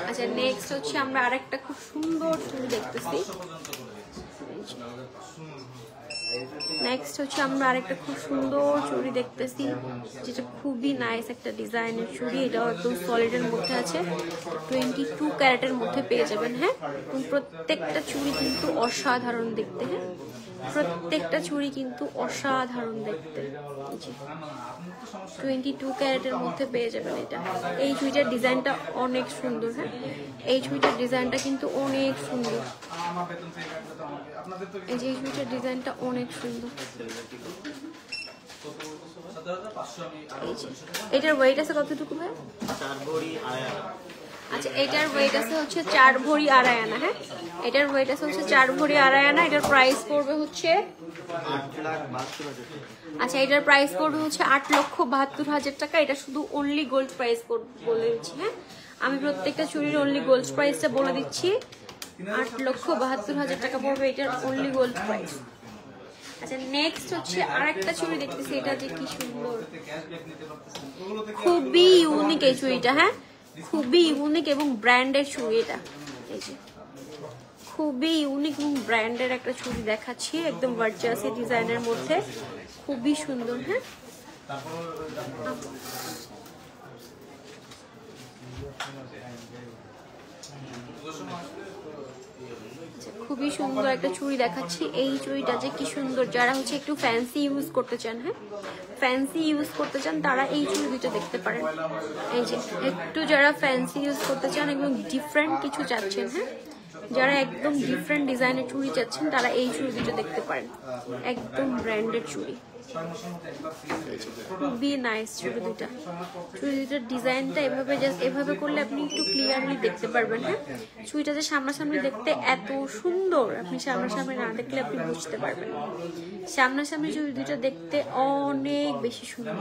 আচ্ছা, নেক্সট হচ্ছে আমরা আরেকটা খুব সুন্দর চুড়ি দেখতেছি। যেটা খুবই নাইস একটা ডিজাইনের চুড়ি। এটাও একদম সলিডের মধ্যে আছে, 22 ক্যারেটের মধ্যে পেয়ে যাবেন। হ্যাঁ, এবং প্রত্যেকটা চুড়ি কিন্তু অসাধারণ দেখতে। হ্যাঁ, প্রত্যেকটা চুড়ি কিন্তু অসাধারণ দেখতে। 22 ক্যারেটের মধ্যে পেয়ে যাবেন এটা। এই চুড়িটার ডিজাইনটা অনেক সুন্দর। হ্যাঁ, এই চুড়িটার ডিজাইনটা কিন্তু অনেক সুন্দর। এই যে এই চুড়িটার ডিজাইনটা অনেক সুন্দর। এটার ওয়েট আছে কতটুকু ভাই? 4 ভরি 2.5 আনা। আচ্ছা, এটার ওয়েট আছে হচ্ছে 4 ভরি 2.5 আনা। হ্যাঁ, এটার ওয়েট আছে হচ্ছে 4 ভরি 2.5 আনা। এটার প্রাইস পড়বে হচ্ছে 8,72,000 টাকা। আচ্ছা, এটার প্রাইস পড়বে হচ্ছে 8,72,000 টাকা। এটা শুধু অনলি গোল্ড প্রাইস বলে দিচ্ছি। হ্যাঁ, আমি প্রত্যেকটা চুড়ির অনলি গোল্ড প্রাইসটা বলে দিচ্ছি। 8,72,000 টাকা পড়বে এটার অনলি গোল্ড প্রাইস। আচ্ছা, নেক্সট হচ্ছে আরেকটা চুড়ি দেখতেছি। এটা যে কি সুন্দর, খুবই ইউনিক এই চুড়িটা। হ্যাঁ, খুবই ইউনিক এবং ব্র্যান্ডের চুড়ি এটা। এই যে খুবই ইউনিক এবং ব্র্যান্ডের একটা চুড়ি দেখাচ্ছি, একদম ভার্জিয়াসি ডিজাইনের মধ্যে, খুবই সুন্দর। হ্যাঁ, খুবই সুন্দর একটা চুড়ি দেখাচ্ছি। এই চুড়িটা যে কি সুন্দর, যারা হচ্ছে একটু ফ্যান্সি ইউজ করতে চান, হ্যাঁ ফ্যান্সি ইউজ করতে চান, তারা এই চুড়ি দুটো দেখতে পারেন। এই যে একটু যারা ফ্যান্সি ইউজ করতে চান এবং ডিফারেন্ট কিছু চাচ্ছেন, হ্যাঁ যারা একদম ডিফারেন্ট ডিজাইনের চুড়ি চাচ্ছেন, তারা এই চুড়ি দুটো দেখতে পারেন। একদম ব্র্যান্ডেড চুড়ি, খুবই নাইস চুড়ি দুটা। চুড়ি দুটার ডিজাইনটা এভাবে, জাস্ট এভাবে করলে আপনি একটু ক্লিয়ারলি দেখতে পারবেন। হ্যাঁ, চুড়িটা যে সামনাসামনি দেখতে এত সুন্দর, আপনি সামনাসামনি না দেখলে আপনি বুঝতে পারবেন। সামনাসামনি চুড়ি দুটা দেখতে অনেক বেশি সুন্দর,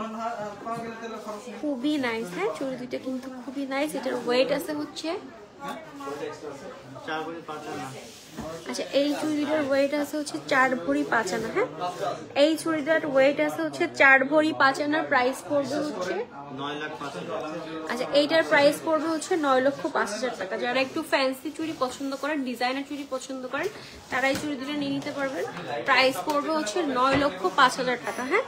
খুবই নাইস। হ্যাঁ, চুড়ি দুটা কিন্তু খুবই নাইস। এটার ওয়েট আছে হচ্ছে 4 ভরি 5 আনা। আচ্ছা, এই চুড়িটার ওয়েট আছে হচ্ছে 4 ভরি 5 আনা। হ্যাঁ, এই চুড়িটার ওয়েট আছে হচ্ছে 4 ভরি 5 আনার প্রাইস পড়বে হচ্ছে 9,05,000। আচ্ছা, এইটার প্রাইস পড়বে হচ্ছে 9,05,000 টাকা। যারা একটু ফ্যান্সি চুড়ি পছন্দ করেন, ডিজাইনার চুড়ি পছন্দ করেন, তারা এই চুড়ি দুটো নিয়ে নিতে পারবেন। প্রাইস পড়বে হচ্ছে 9,05,000 টাকা। হ্যাঁ,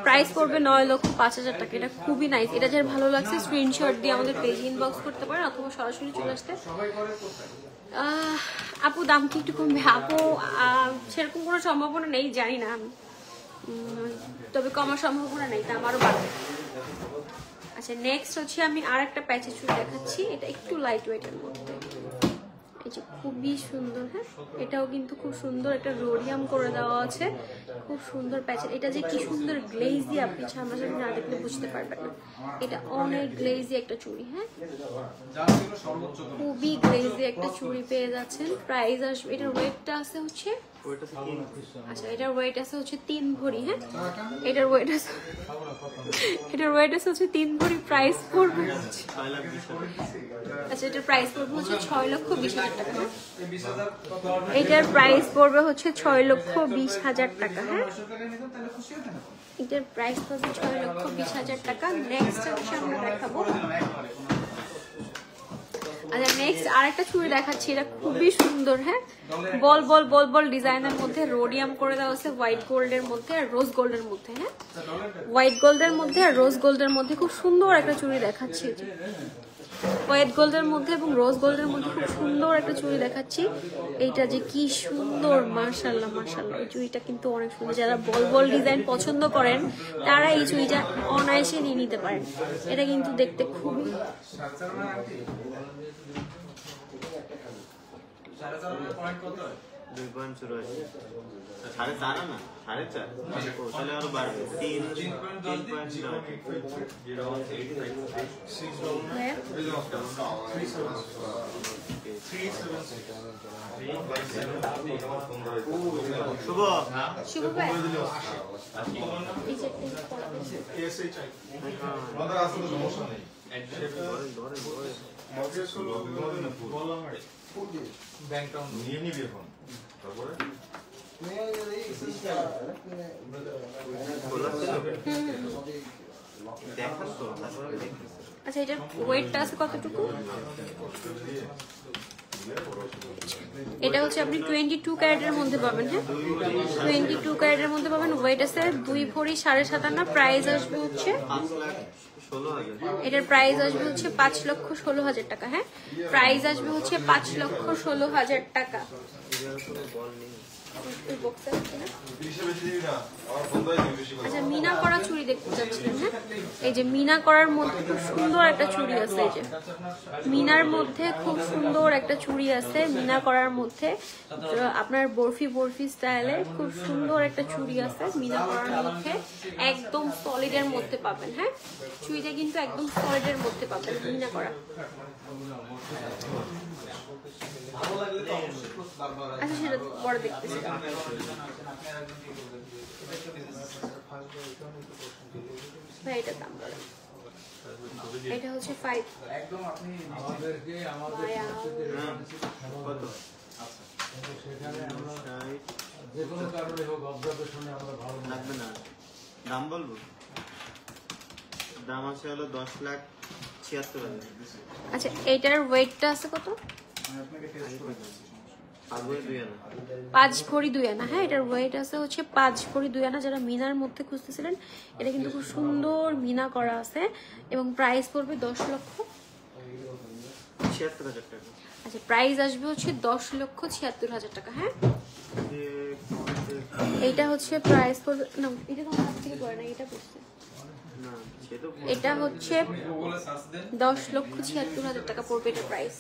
প্রাইস পড়বে 9,05,000 টাকা। এটা খুবই নাইস। এটা যার ভালো লাগছে স্ক্রিনশট দিয়ে আমাদের পেজে ইনবক্স করতে পারেন অথবা সরাসরি চলে আসতে। আপু দাম কি একটু কমবে? আপু সেরকম কোনো সম্ভাবনা নেই, জানি না, তবে কমার সম্ভাবনা নেই, তা আমারও বাড়বে। আচ্ছা, নেক্সট হচ্ছে আমি আর একটা প্যাচের চুড়ি দেখাচ্ছি। এটা একটু লাইট ওয়েটের মধ্যে, এই যে খুবই সুন্দর। হ্যাঁ, এটাও কিন্তু খুব সুন্দর, একটা রোডিয়াম করে দেওয়া আছে, খুব সুন্দর প্যাচের। এটা যে কি সুন্দর গ্লেজি, আপনি সামনাসামনি না দেখলে বুঝতে পারবেন না। এটা অনেক গ্লেজি একটা চুড়ি। হ্যাঁ, খুবই গ্লেজি একটা চুড়ি পেয়ে যাচ্ছেন। প্রাইস আসবে, এটার ওয়েটটা আছে হচ্ছে, আচ্ছা এটার ওয়েট আছে হচ্ছে 3 ভরি। হ্যাঁ, এটার ওয়েট আছে হচ্ছে 3 ভরি। প্রাইস পড়বে, আচ্ছা এটার প্রাইস পড়বে হচ্ছে 6,20,000 টাকা। এটার প্রাইস পড়বে হচ্ছে 6,20,000 টাকা। হ্যাঁ, এটার প্রাইস পড়বে 6,20,000 টাকা। নেক্সট হচ্ছে আমরা দেখাবো, আচ্ছা নেক্সট আরেকটা চুড়ি দেখাচ্ছি, এটা খুবই সুন্দর। হ্যাঁ, বল বল বল বল ডিজাইনের মধ্যে রোডিয়াম করে দেওয়া আছে হোয়াইট গোল্ডের মধ্যে আর রোজ গোল্ডের মধ্যে। হ্যাঁ, হোয়াইট গোল্ডের মধ্যে আর রোজ গোল্ডের মধ্যে খুব সুন্দর একটা চুড়ি দেখাচ্ছি। হোয়াইট গোল্ডের মধ্যে এবং রোজ গোল্ডের মধ্যে খুব সুন্দর একটা চুড়ি দেখাচ্ছি। এইটা যে কি সুন্দর, মাশাআল্লাহ মাশাআল্লাহ। এই চুড়িটা কিন্তু অনেক সুন্দর। যারা বল বল ডিজাইন পছন্দ করেন তারা এই চুড়িটা অনায়াসে নিয়ে নিতে পারেন। এটা কিন্তু দেখতে খুবই শুভ শুভ ভাই। নিয়ে নিবি এখন তারপরে আচ্ছা এটার ওয়েটটা আছে কতটুকু? এটা হচ্ছে আপনি 22 ক্যারেটের মধ্যে পাবেন। হ্যাঁ, 22 ক্যারেটের মধ্যে পাবেন। ওয়েট আছে 2 ভরি 57.5। প্রাইস আসবে হচ্ছে এটার প্রাইস আসবে হচ্ছে 5,16,000 টাকা। হ্যাঁ, প্রাইস আসবে হচ্ছে 5,16,000 টাকা। আচ্ছা মিনা করা চুড়ি দেখতে চাচ্ছিলেন? হ্যাঁ, এই যে মিনা করার মধ্যে খুব সুন্দর একটা চুড়ি আছে। এই যে মিনার মধ্যে খুব সুন্দর একটা চুড়ি আছে, মিনা করার মধ্যে আপনার বরফি বরফি স্টাইলে খুব সুন্দর একটা চুড়ি আছে মিনা করার মধ্যে, একদম সলিডের মধ্যে পাবেন। হ্যাঁ, চুড়িটা কিন্তু একদম সলিডের মধ্যে পাবেন মিনা করা। আচ্ছা সেটা পরে দেখতেছি। ভাই এটা দাম বলেন। এটা হচ্ছে 5। একদম আপনি আমাদেরকে আমাদের সেখানে আমরা যে কোনো কারণে হোক অবজারভেশনে আমরা ভালো লাগবে না। দাম বলবো, দাম আছে হলো 10,76,000। আচ্ছা এইটার ওয়েটটা আছে কত? 5 ভরি 2 আনা। হ্যাঁ, এটার ওয়েট আছে হচ্ছে 5 ভরি 2 আনা। যারা মিনার মধ্যে খুঁজতেছিলেন, এটা কিন্তু খুব সুন্দর মিনা করা আছে এবং প্রাইস পড়বে 10,76,000 টাকা। আচ্ছা প্রাইস আসবে হচ্ছে 10,76,000 টাকা। হ্যাঁ, এইটা হচ্ছে প্রাইস পড়বে না, এটা তো হাত থেকে পড়ে না, এটা পড়ছে। এটা হচ্ছে 10,76,000 টাকা পড়বে এটা প্রাইস।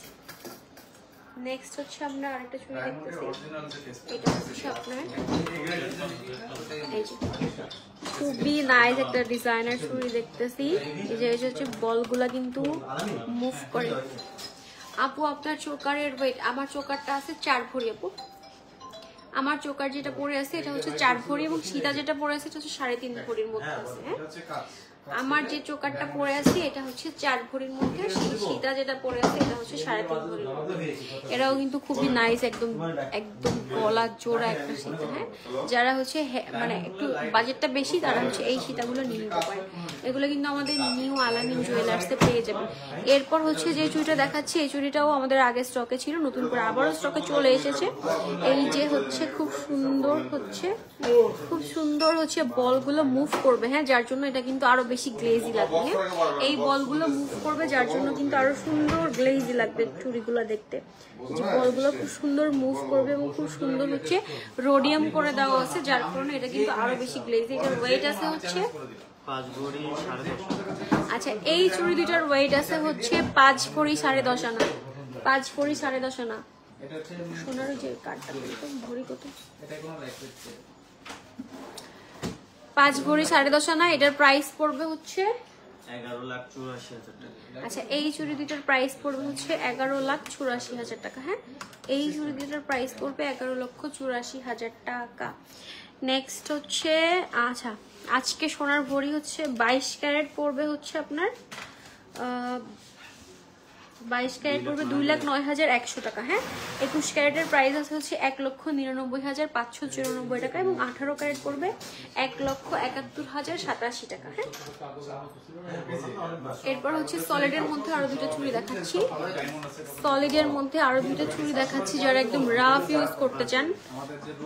নেক্সট হচ্ছে আমরা আরেকটা চুড়ি দেখতেছি। এটা হচ্ছে আপনার এই যে খুবই নাইস একটা ডিজাইনার চুড়ি দেখতেছি। এই যে হচ্ছে বলগুলা কিন্তু মুভ করে। আপু আপনার চোকারের ওয়েট? আমার চোকারটা আছে 4 ভরি আপু। আমার চোকার যেটা পরে আছে এটা হচ্ছে 4 ভরি এবং সীতা যেটা পরে আছে এটা হচ্ছে 3.5 ভরির মধ্যে আছে। হ্যাঁ, আমার যে চোকারটা পরে আছে এটা হচ্ছে 4 ভরির মধ্যে, সীতা যেটা পরে আছে এটা হচ্ছে 3.5 ভরির মধ্যে। এটাও কিন্তু খুবই নাইস, একদম একদম গলা জোড়া একটা সীতা। হ্যাঁ, যারা হচ্ছে মানে একটু বাজেটটা বেশি তারা হচ্ছে এই সীতাগুলো নিয়ে নিতে পারে। এগুলো কিন্তু আমাদের নিউ আলামিন জুয়েলার্সে পেয়ে যাবেন। এরপর হচ্ছে যে চুড়িটা দেখাচ্ছি, এই চুড়িটাও আমাদের আগে স্টকে ছিল, নতুন করে আবারও স্টকে চলে এসেছে। এই যে হচ্ছে খুব সুন্দর হচ্ছে বলগুলো মুভ করবে। হ্যাঁ, যার জন্য এটা কিন্তু আরো বেশি গ্লেজি লাগবে। হ্যাঁ, এই বলগুলো মুভ করবে যার জন্য কিন্তু আরো সুন্দর গ্লেজি লাগবে চুড়িগুলো দেখতে। যে বলগুলো খুব সুন্দর মুভ করবে এবং খুব সুন্দর হচ্ছে রোডিয়াম করে দেওয়া আছে, যার কারণে এটা কিন্তু আরো বেশি গ্লেজি। এটার ওয়েট আছে হচ্ছে 5 ভরি 10.5। আচ্ছা এই চুড়ি দুটার ওয়েট আছে হচ্ছে 5 ভরি 10.5 আনা। 5 ভরি 10.5 আনা। সোনার যে কাটটা ভরি কত? 5 ভরি 10.5 আনা। এটার প্রাইস পড়বে হচ্ছে 11,84,000 টাকা। আচ্ছা এই চুড়ি দুটার প্রাইস পড়বে হচ্ছে 11,84,000 টাকা। হ্যাঁ, এই চুড়ি দুটার প্রাইস পড়বে 11,84,000 টাকা। নেক্সট হচ্ছে আচ্ছা আজকে সোনার ভরি হচ্ছে 22 ক্যারেট পড়বে হচ্ছে আপনার 22 ক্যারেট পড়বে 2,09,100 টাকা। হ্যাঁ, 21 ক্যারেটের প্রাইস আছে হচ্ছে 1,99,594 টাকা এবং 18 ক্যারেট পড়বে 1,71,087 টাকা। হ্যাঁ, এরপর হচ্ছে সলিডের মধ্যে আরো দুটো চুড়ি দেখাচ্ছি। সলিডের মধ্যে আরো দুটো চুড়ি দেখাচ্ছি, যারা একদম রাফ ইউজ করতে চান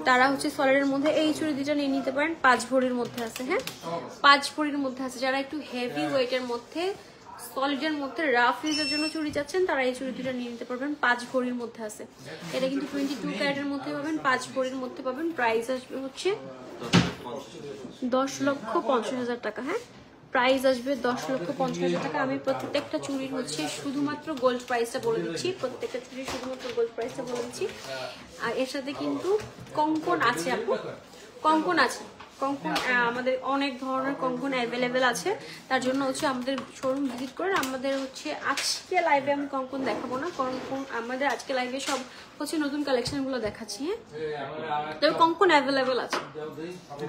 তারা হচ্ছে সলিডের মধ্যে এই চুড়ি দুটো নিয়ে নিতে পারেন। 5 ভরির মধ্যে আছে। হ্যাঁ, 5 ভরির মধ্যে আছে। যারা একটু হেভি ওয়েটের মধ্যে সলিডের মধ্যে রাফ ইউজের জন্য চুড়ি চাচ্ছেন তারা এই চুড়ি দুটো নিয়ে নিতে পারবেন। 5 ভরির মধ্যে আছে। এটা কিন্তু 22 ক্যারেটের মধ্যে পাবেন, 5 ভরির মধ্যে পাবেন। প্রাইস আসবে হচ্ছে 10,50,000 টাকা। হ্যাঁ, প্রাইস আসবে 10,50,000 টাকা। আমি প্রত্যেকটা চুড়ির হচ্ছে শুধুমাত্র গোল্ড প্রাইসটা বলে দিচ্ছি, প্রত্যেকটা চুড়ির শুধুমাত্র গোল্ড প্রাইসটা বলে দিচ্ছি। আর এর সাথে কিন্তু কঙ্কন আছে আপু, কঙ্কন আছে। কঙ্কন আমাদের অনেক ধরনের কঙ্কন অ্যাভেলেবেল আছে, তার জন্য হচ্ছে আমাদের শোরুম ভিজিট করে। আমাদের হচ্ছে আজকে লাইভে আমি কঙ্কন দেখাবো না, কঙ্কন আমাদের আজকে লাইভে সব হচ্ছে নতুন কালেকশনগুলো দেখাচ্ছি। হ্যাঁ, তবে কঙ্কন অ্যাভেলেবেল আছে।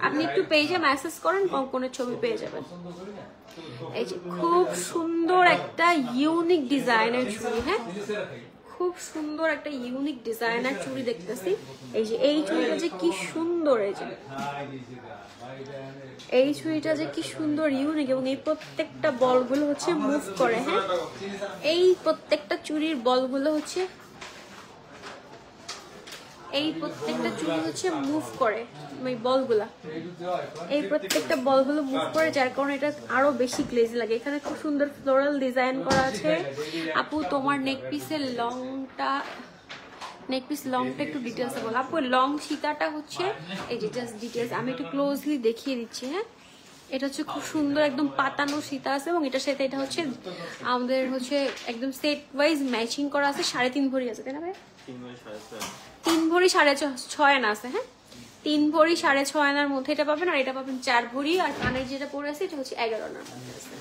আপনি একটু পেজে মেসেজ করেন, কঙ্কনের ছবি পেয়ে যাবেন। এই যে খুব সুন্দর একটা ইউনিক ডিজাইনের চুড়ি। হ্যাঁ, খুব সুন্দর একটা ইউনিক ডিজাইনার চুড়ি দেখতেছি। এই যে এই চুড়িটা যে কি সুন্দর, এই চুড়িটা যে কি সুন্দর ইউনিক, এবং এই প্রত্যেকটা বলগুলো হচ্ছে মুভ করে। হ্যাঁ, এই প্রত্যেকটা চুড়ির বলগুলো হচ্ছে, এই প্রত্যেকটা চুড়ি হচ্ছে মুভ করে। এই বলগুলা, এই প্রত্যেকটা বলগুলো মুভ করে, যার কারণে এটা আরো বেশি গ্লেজি লাগে। এখানে খুব সুন্দর ফ্লোরাল ডিজাইন করা আছে। আপু তোমার নেক পিসের লংটা, নেক পিস লংটা একটু ডিটেলসে বল আপু। লং সীতাটা হচ্ছে এই যে জাস্ট ডিটেলস আমি একটু ক্লোজলি দেখিয়ে দিচ্ছি। হ্যাঁ, এটা হচ্ছে খুব সুন্দর একদম পাতানো সীতা আছে, এবং এটার সাথে এটা হচ্ছে আমাদের হচ্ছে একদম সেট ওয়াইজ ম্যাচিং করা আছে। 3.5 ভরি আছে, তাই না ভাই? 3 ভরি 6.5 আনা আছে। হ্যাঁ, 3 ভরি 6.5 আনার মধ্যে এটা পাবেন, আর এটা পাবেন 4 ভরি। আর কানের যেটা পরে আছে এটা হচ্ছে 11 আনার মধ্যে আছে,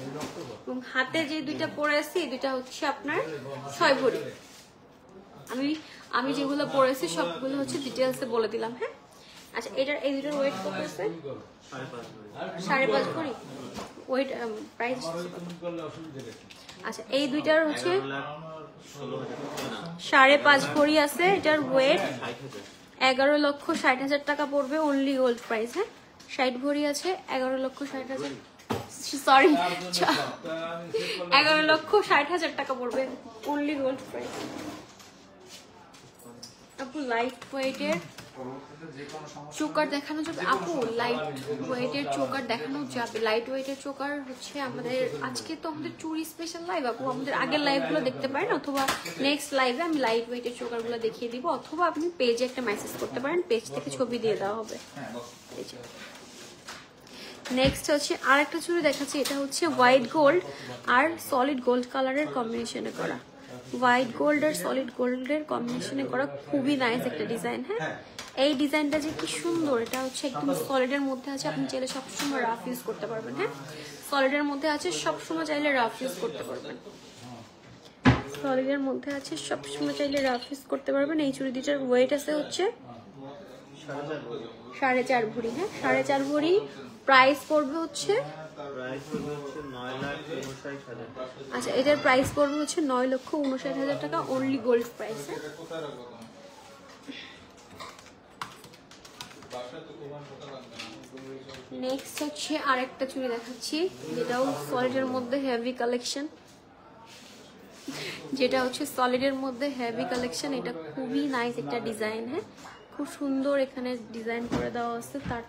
এবং হাতে যে দুইটা পরে আছে এই দুইটা হচ্ছে আপনার 6 ভরি। আমি যেগুলো পরেছি সবগুলো হচ্ছে ডিটেলসে বলে দিলাম। হ্যাঁ, আচ্ছা, এটার এই দুটোর ওয়েট কত আছে? 5.5 ভরি ওয়েট। প্রাইস আচ্ছা, এই দুইটার হচ্ছে 5.5 ভরি আছে। এটার ওয়েট 11,60,000 টাকা পড়বে, অনলি গোল্ড প্রাইস। হ্যাঁ, 60 ভরি আছে, 11,60,000, সরি 11,60,000 টাকা পড়বে, অনলি গোল্ড প্রাইস। আপু লাইট ওয়েটের চোকার দেখানো যাবে? আপু লাইট ওয়েটের চোকার দেখানো যাবে। লাইট ওয়েটের চোকার হচ্ছে আমাদের আজকে তো আমাদের চুরি স্পেশাল লাইভ। আপু আমাদের আগের লাইভগুলো দেখতে পারেন, অথবা নেক্সট লাইভে আমি লাইট ওয়েটের চোকারগুলো দেখিয়ে দিব, অথবা আপনি পেজে একটা মেসেজ করতে পারেন, পেজ থেকে ছবি দিয়ে দেওয়া হবে। নেক্সট হচ্ছে আর একটা চুড়ি দেখাচ্ছি। এটা হচ্ছে হোয়াইট গোল্ড আর সলিড গোল্ড কালারের কম্বিনেশনে করা। হোয়াইট গোল্ড আর সলিড গোল্ডের কম্বিনেশনে করা খুবই নাইস একটা ডিজাইন। হ্যাঁ, এই ডিজাইনটা যে কি সুন্দর, এটা হচ্ছে একদম সলিডের মধ্যে আছে। আপনি চাইলে সবসময় রাফ ইউজ করতে পারবেন। হ্যাঁ, সলিডের মধ্যে আছে, সবসময় চাইলে রাফ ইউজ করতে পারবেন। সলিডের মধ্যে আছে, সবসময় চাইলে রাফ ইউজ করতে পারবেন। এই চুড়ি দুটার ওয়েট আছে হচ্ছে 4.5 ভরি। হ্যাঁ, 4.5 ভরি। প্রাইস পড়বে হচ্ছে, আচ্ছা, এটার প্রাইস পড়বে হচ্ছে 9,59,000 টাকা, অনলি গোল্ড প্রাইস। নেক্সট হচ্ছে আরেকটা চুড়ি দেখাচ্ছি, যেটাও সলিডের মধ্যে হেভি কালেকশন, যেটা হচ্ছে সলিডের মধ্যে হেভি কালেকশন। এটা খুবই নাইস একটা ডিজাইন। হ্যাঁ, খুব সুন্দর এখানে ডিজাইন করে দেওয়া আছে। তার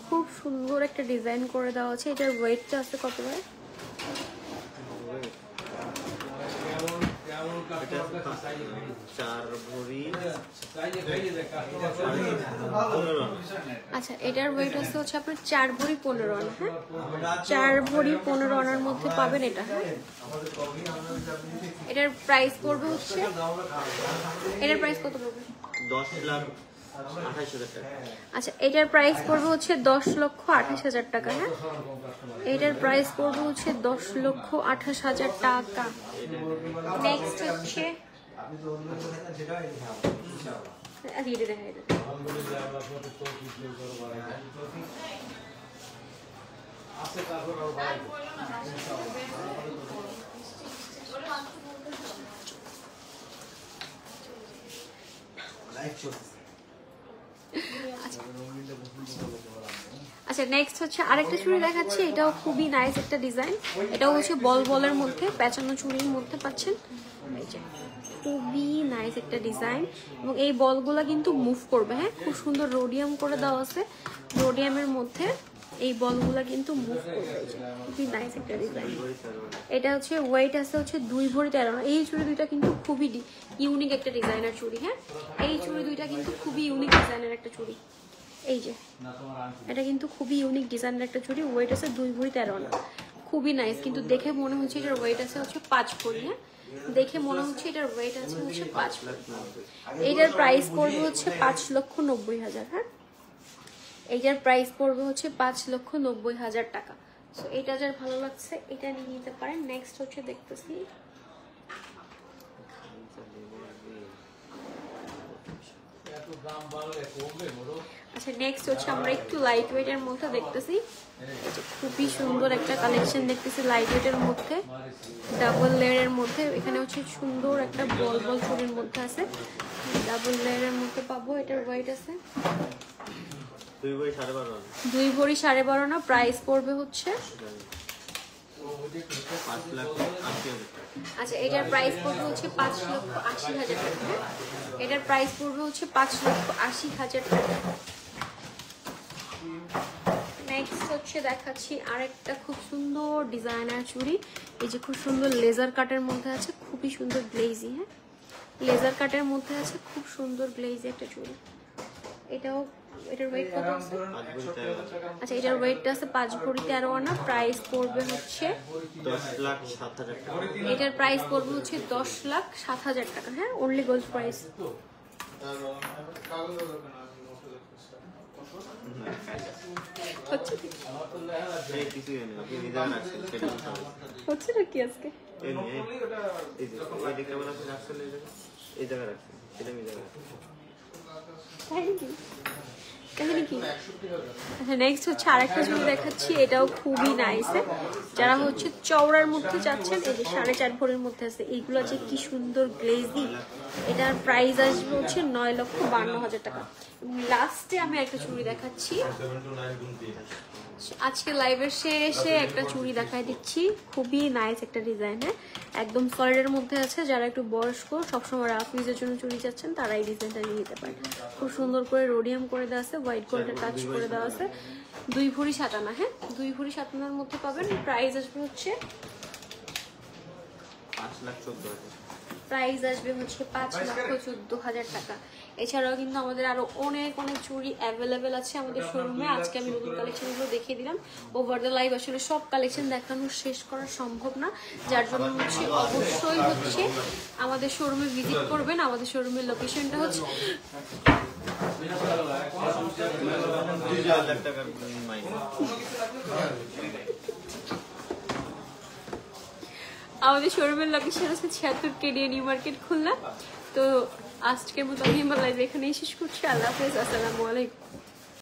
খুব সুন্দর একটা ডিজাইন করে দেওয়া আছে। এটার ওয়েটটা আছে কত ভাই? আচ্ছা, এটার ওয়েট আছে হচ্ছে আপনার 4 ভরি 15 আনা। হ্যাঁ, 4 ভরি 15 আনার মধ্যে পাবেন এটা। হ্যাঁ, এটার প্রাইস পড়বে হচ্ছে, এটার প্রাইস কত পড়বে? 10,28,000 টাকা। আচ্ছা, এটার প্রাইস পড়বে হচ্ছে 10,28,000 টাকা। হ্যাঁ, এটার প্রাইস পড়বে হচ্ছে 10,28,000 টাকা। নেক্সট হচ্ছে আসছে তারপর আরো বাড়াইবো। আচ্ছা নেক্সট হচ্ছে আরেকটা চুড়ি দেখাচ্ছি, এটাও খুবই নাইস একটা ডিজাইন। এটাও হচ্ছে বল বলের মধ্যে পেঁচানো চুড়ির মধ্যে পাচ্ছেন, এই যে খুবই নাইস একটা ডিজাইন। এবং এই বলগুলা কিন্তু মুভ করবে, হ্যাঁ খুব সুন্দর রোডিয়াম করে দেওয়া আছে, রোডিয়ামের মধ্যে এই বলগুলা কিন্তু মুভ করবে, খুবই নাইস একটা ডিজাইন। এটা হচ্ছে ওয়েট আছে হচ্ছে 2 ভরি 13 আনা। এই চুড়ি দুইটা কিন্তু খুবই ইউনিক একটা ডিজাইনার চুড়ি, হ্যাঁ এই চুড়ি দুইটা কিন্তু খুবই ইউনিক ডিজাইনের একটা চুড়ি। এই যে এটা কিন্তু খুবই ইউনিক ডিজাইনের একটা চুড়ি, ওয়েট আছে 2 ভরি 13 আনা, খুবই নাইস। কিন্তু দেখে মনে হচ্ছে এটার ওয়েট আছে হচ্ছে 5 ভরি, হ্যাঁ দেখে মনে হচ্ছে এটার ওয়েট আছে হচ্ছে 5 ভরি। এইটার প্রাইস পড়বে হচ্ছে 5,90,000, হ্যাঁ এইটার প্রাইস পড়বে হচ্ছে 5,90,000 টাকা। সো এটা যার ভালো লাগছে এটা নিয়ে নিতে পারেন। নেক্সট হচ্ছে দেখতেছি এত দাম বাড়লে কমবে বলো? আচ্ছা নেক্সট হচ্ছে আমরা একটু লাইট ওয়েটের মধ্যে দেখতেছি, খুবই সুন্দর একটা কালেকশন দেখতেছি লাইট ওয়েটের মধ্যে, ডাবল লেয়ারের মধ্যে। এখানে হচ্ছে সুন্দর একটা বল বল চুড়ির মধ্যে আছে, ডাবল লেয়ারের মধ্যে পাবো। এটার ওয়েট আছে 2 ভরি 12.5 2 ভরি 12.5 না। প্রাইস পড়বে হচ্ছে 5,80,000 আচ্ছা এটার প্রাইস পড়বে হচ্ছে 5,80,000 টাকা, এটার প্রাইস পড়বে হচ্ছে 5,80,000 টাকা। নেক্সট হচ্ছে দেখাচ্ছি আরেকটা খুব সুন্দর ডিজাইনার চুড়ি, এই যে খুব সুন্দর লেজার কাটের মধ্যে আছে, খুবই সুন্দর গ্লেজি, হ্যাঁ লেজার কাটের মধ্যে আছে, খুব সুন্দর গ্লেজি একটা চুড়ি। এটাও এটার ওয়েট কত আছে? আচ্ছা এটার ওয়েটটা আছে 5 ভরি 13 আনা। প্রাইস পড়বে হচ্ছে 10,07,000 টাকা। এটার প্রাইস পড়বে হচ্ছে 10,07,000 টাকা, হ্যাঁ অনলি গোল্ড প্রাইস। হচ্ছে কি? এই কিছুই নেই, আপনি নিজে রাখছেন সেটা বলতে হবে। হচ্ছে না কি আজকে? এই যে এই দিকটা বলা আপনি রাখছেন এই জায়গায় রাখছেন, এটা আমি জায়গায় রাখছেন। কাহিনী কি? কাহিনী কি? আচ্ছা নেক্সট হচ্ছে আরেকটা চুড়ি দেখাচ্ছি, এটাও খুবই নাইস। যারা হচ্ছে চওড়ার মধ্যে যাচ্ছেন, এই যে 4.5 ভরির মধ্যে আছে, এইগুলো যে কি সুন্দর গ্লেজি। এটার প্রাইস আসবে হচ্ছে 9,52,000 টাকা। এবং লাস্টে আমি একটা চুড়ি দেখাচ্ছি, আজকে লাইভের শেষে একটা চুড়ি দেখাই দিচ্ছি, খুবই নাইস একটা ডিজাইন, হ্যাঁ একদম সলিডের মধ্যে আছে। যারা একটু বয়স্ক সবসময় রাফ ইউজের জন্য চুড়ি চাচ্ছেন তারা এই ডিজাইনটা নিয়ে নিতে পারেন। খুব সুন্দর করে রোডিয়াম করে দেওয়া আছে, হোয়াইট গোল্ডের টাচ করে দেওয়া আছে, 2 ভরি 7 আনা, হ্যাঁ 2 ভরি 7 আনার মধ্যে পাবেন। প্রাইস আসবে হচ্ছে 5,14,000। প্রাইস আসবে হচ্ছে 5,14,000 টাকা। এছাড়াও কিন্তু আমাদের আরো অনেক অনেক চুড়ি অ্যাভেলেবেল আছে আমাদের শোরুমে। আজকে আমি নতুন কালেকশনগুলো দেখিয়ে দিলাম। ওভার দ্য লাইভ আসলে সব কালেকশন দেখানো শেষ করা সম্ভব না, যার জন্য হচ্ছে অবশ্যই হচ্ছে আমাদের শোরুমে ভিজিট করবেন। আমাদের শোরুমের লোকেশনটা হচ্ছে 2,000 টাকার মাইনে। আমাদের শোরুমের লোকেশন হচ্ছে 76 কেডিএ নিউ মার্কেট খুলনা। তো আজকের মতো আমি আমার লাইভ এখানেই শেষ করছি। আল্লাহ হাফেজ, আসসালামু আলাইকুম।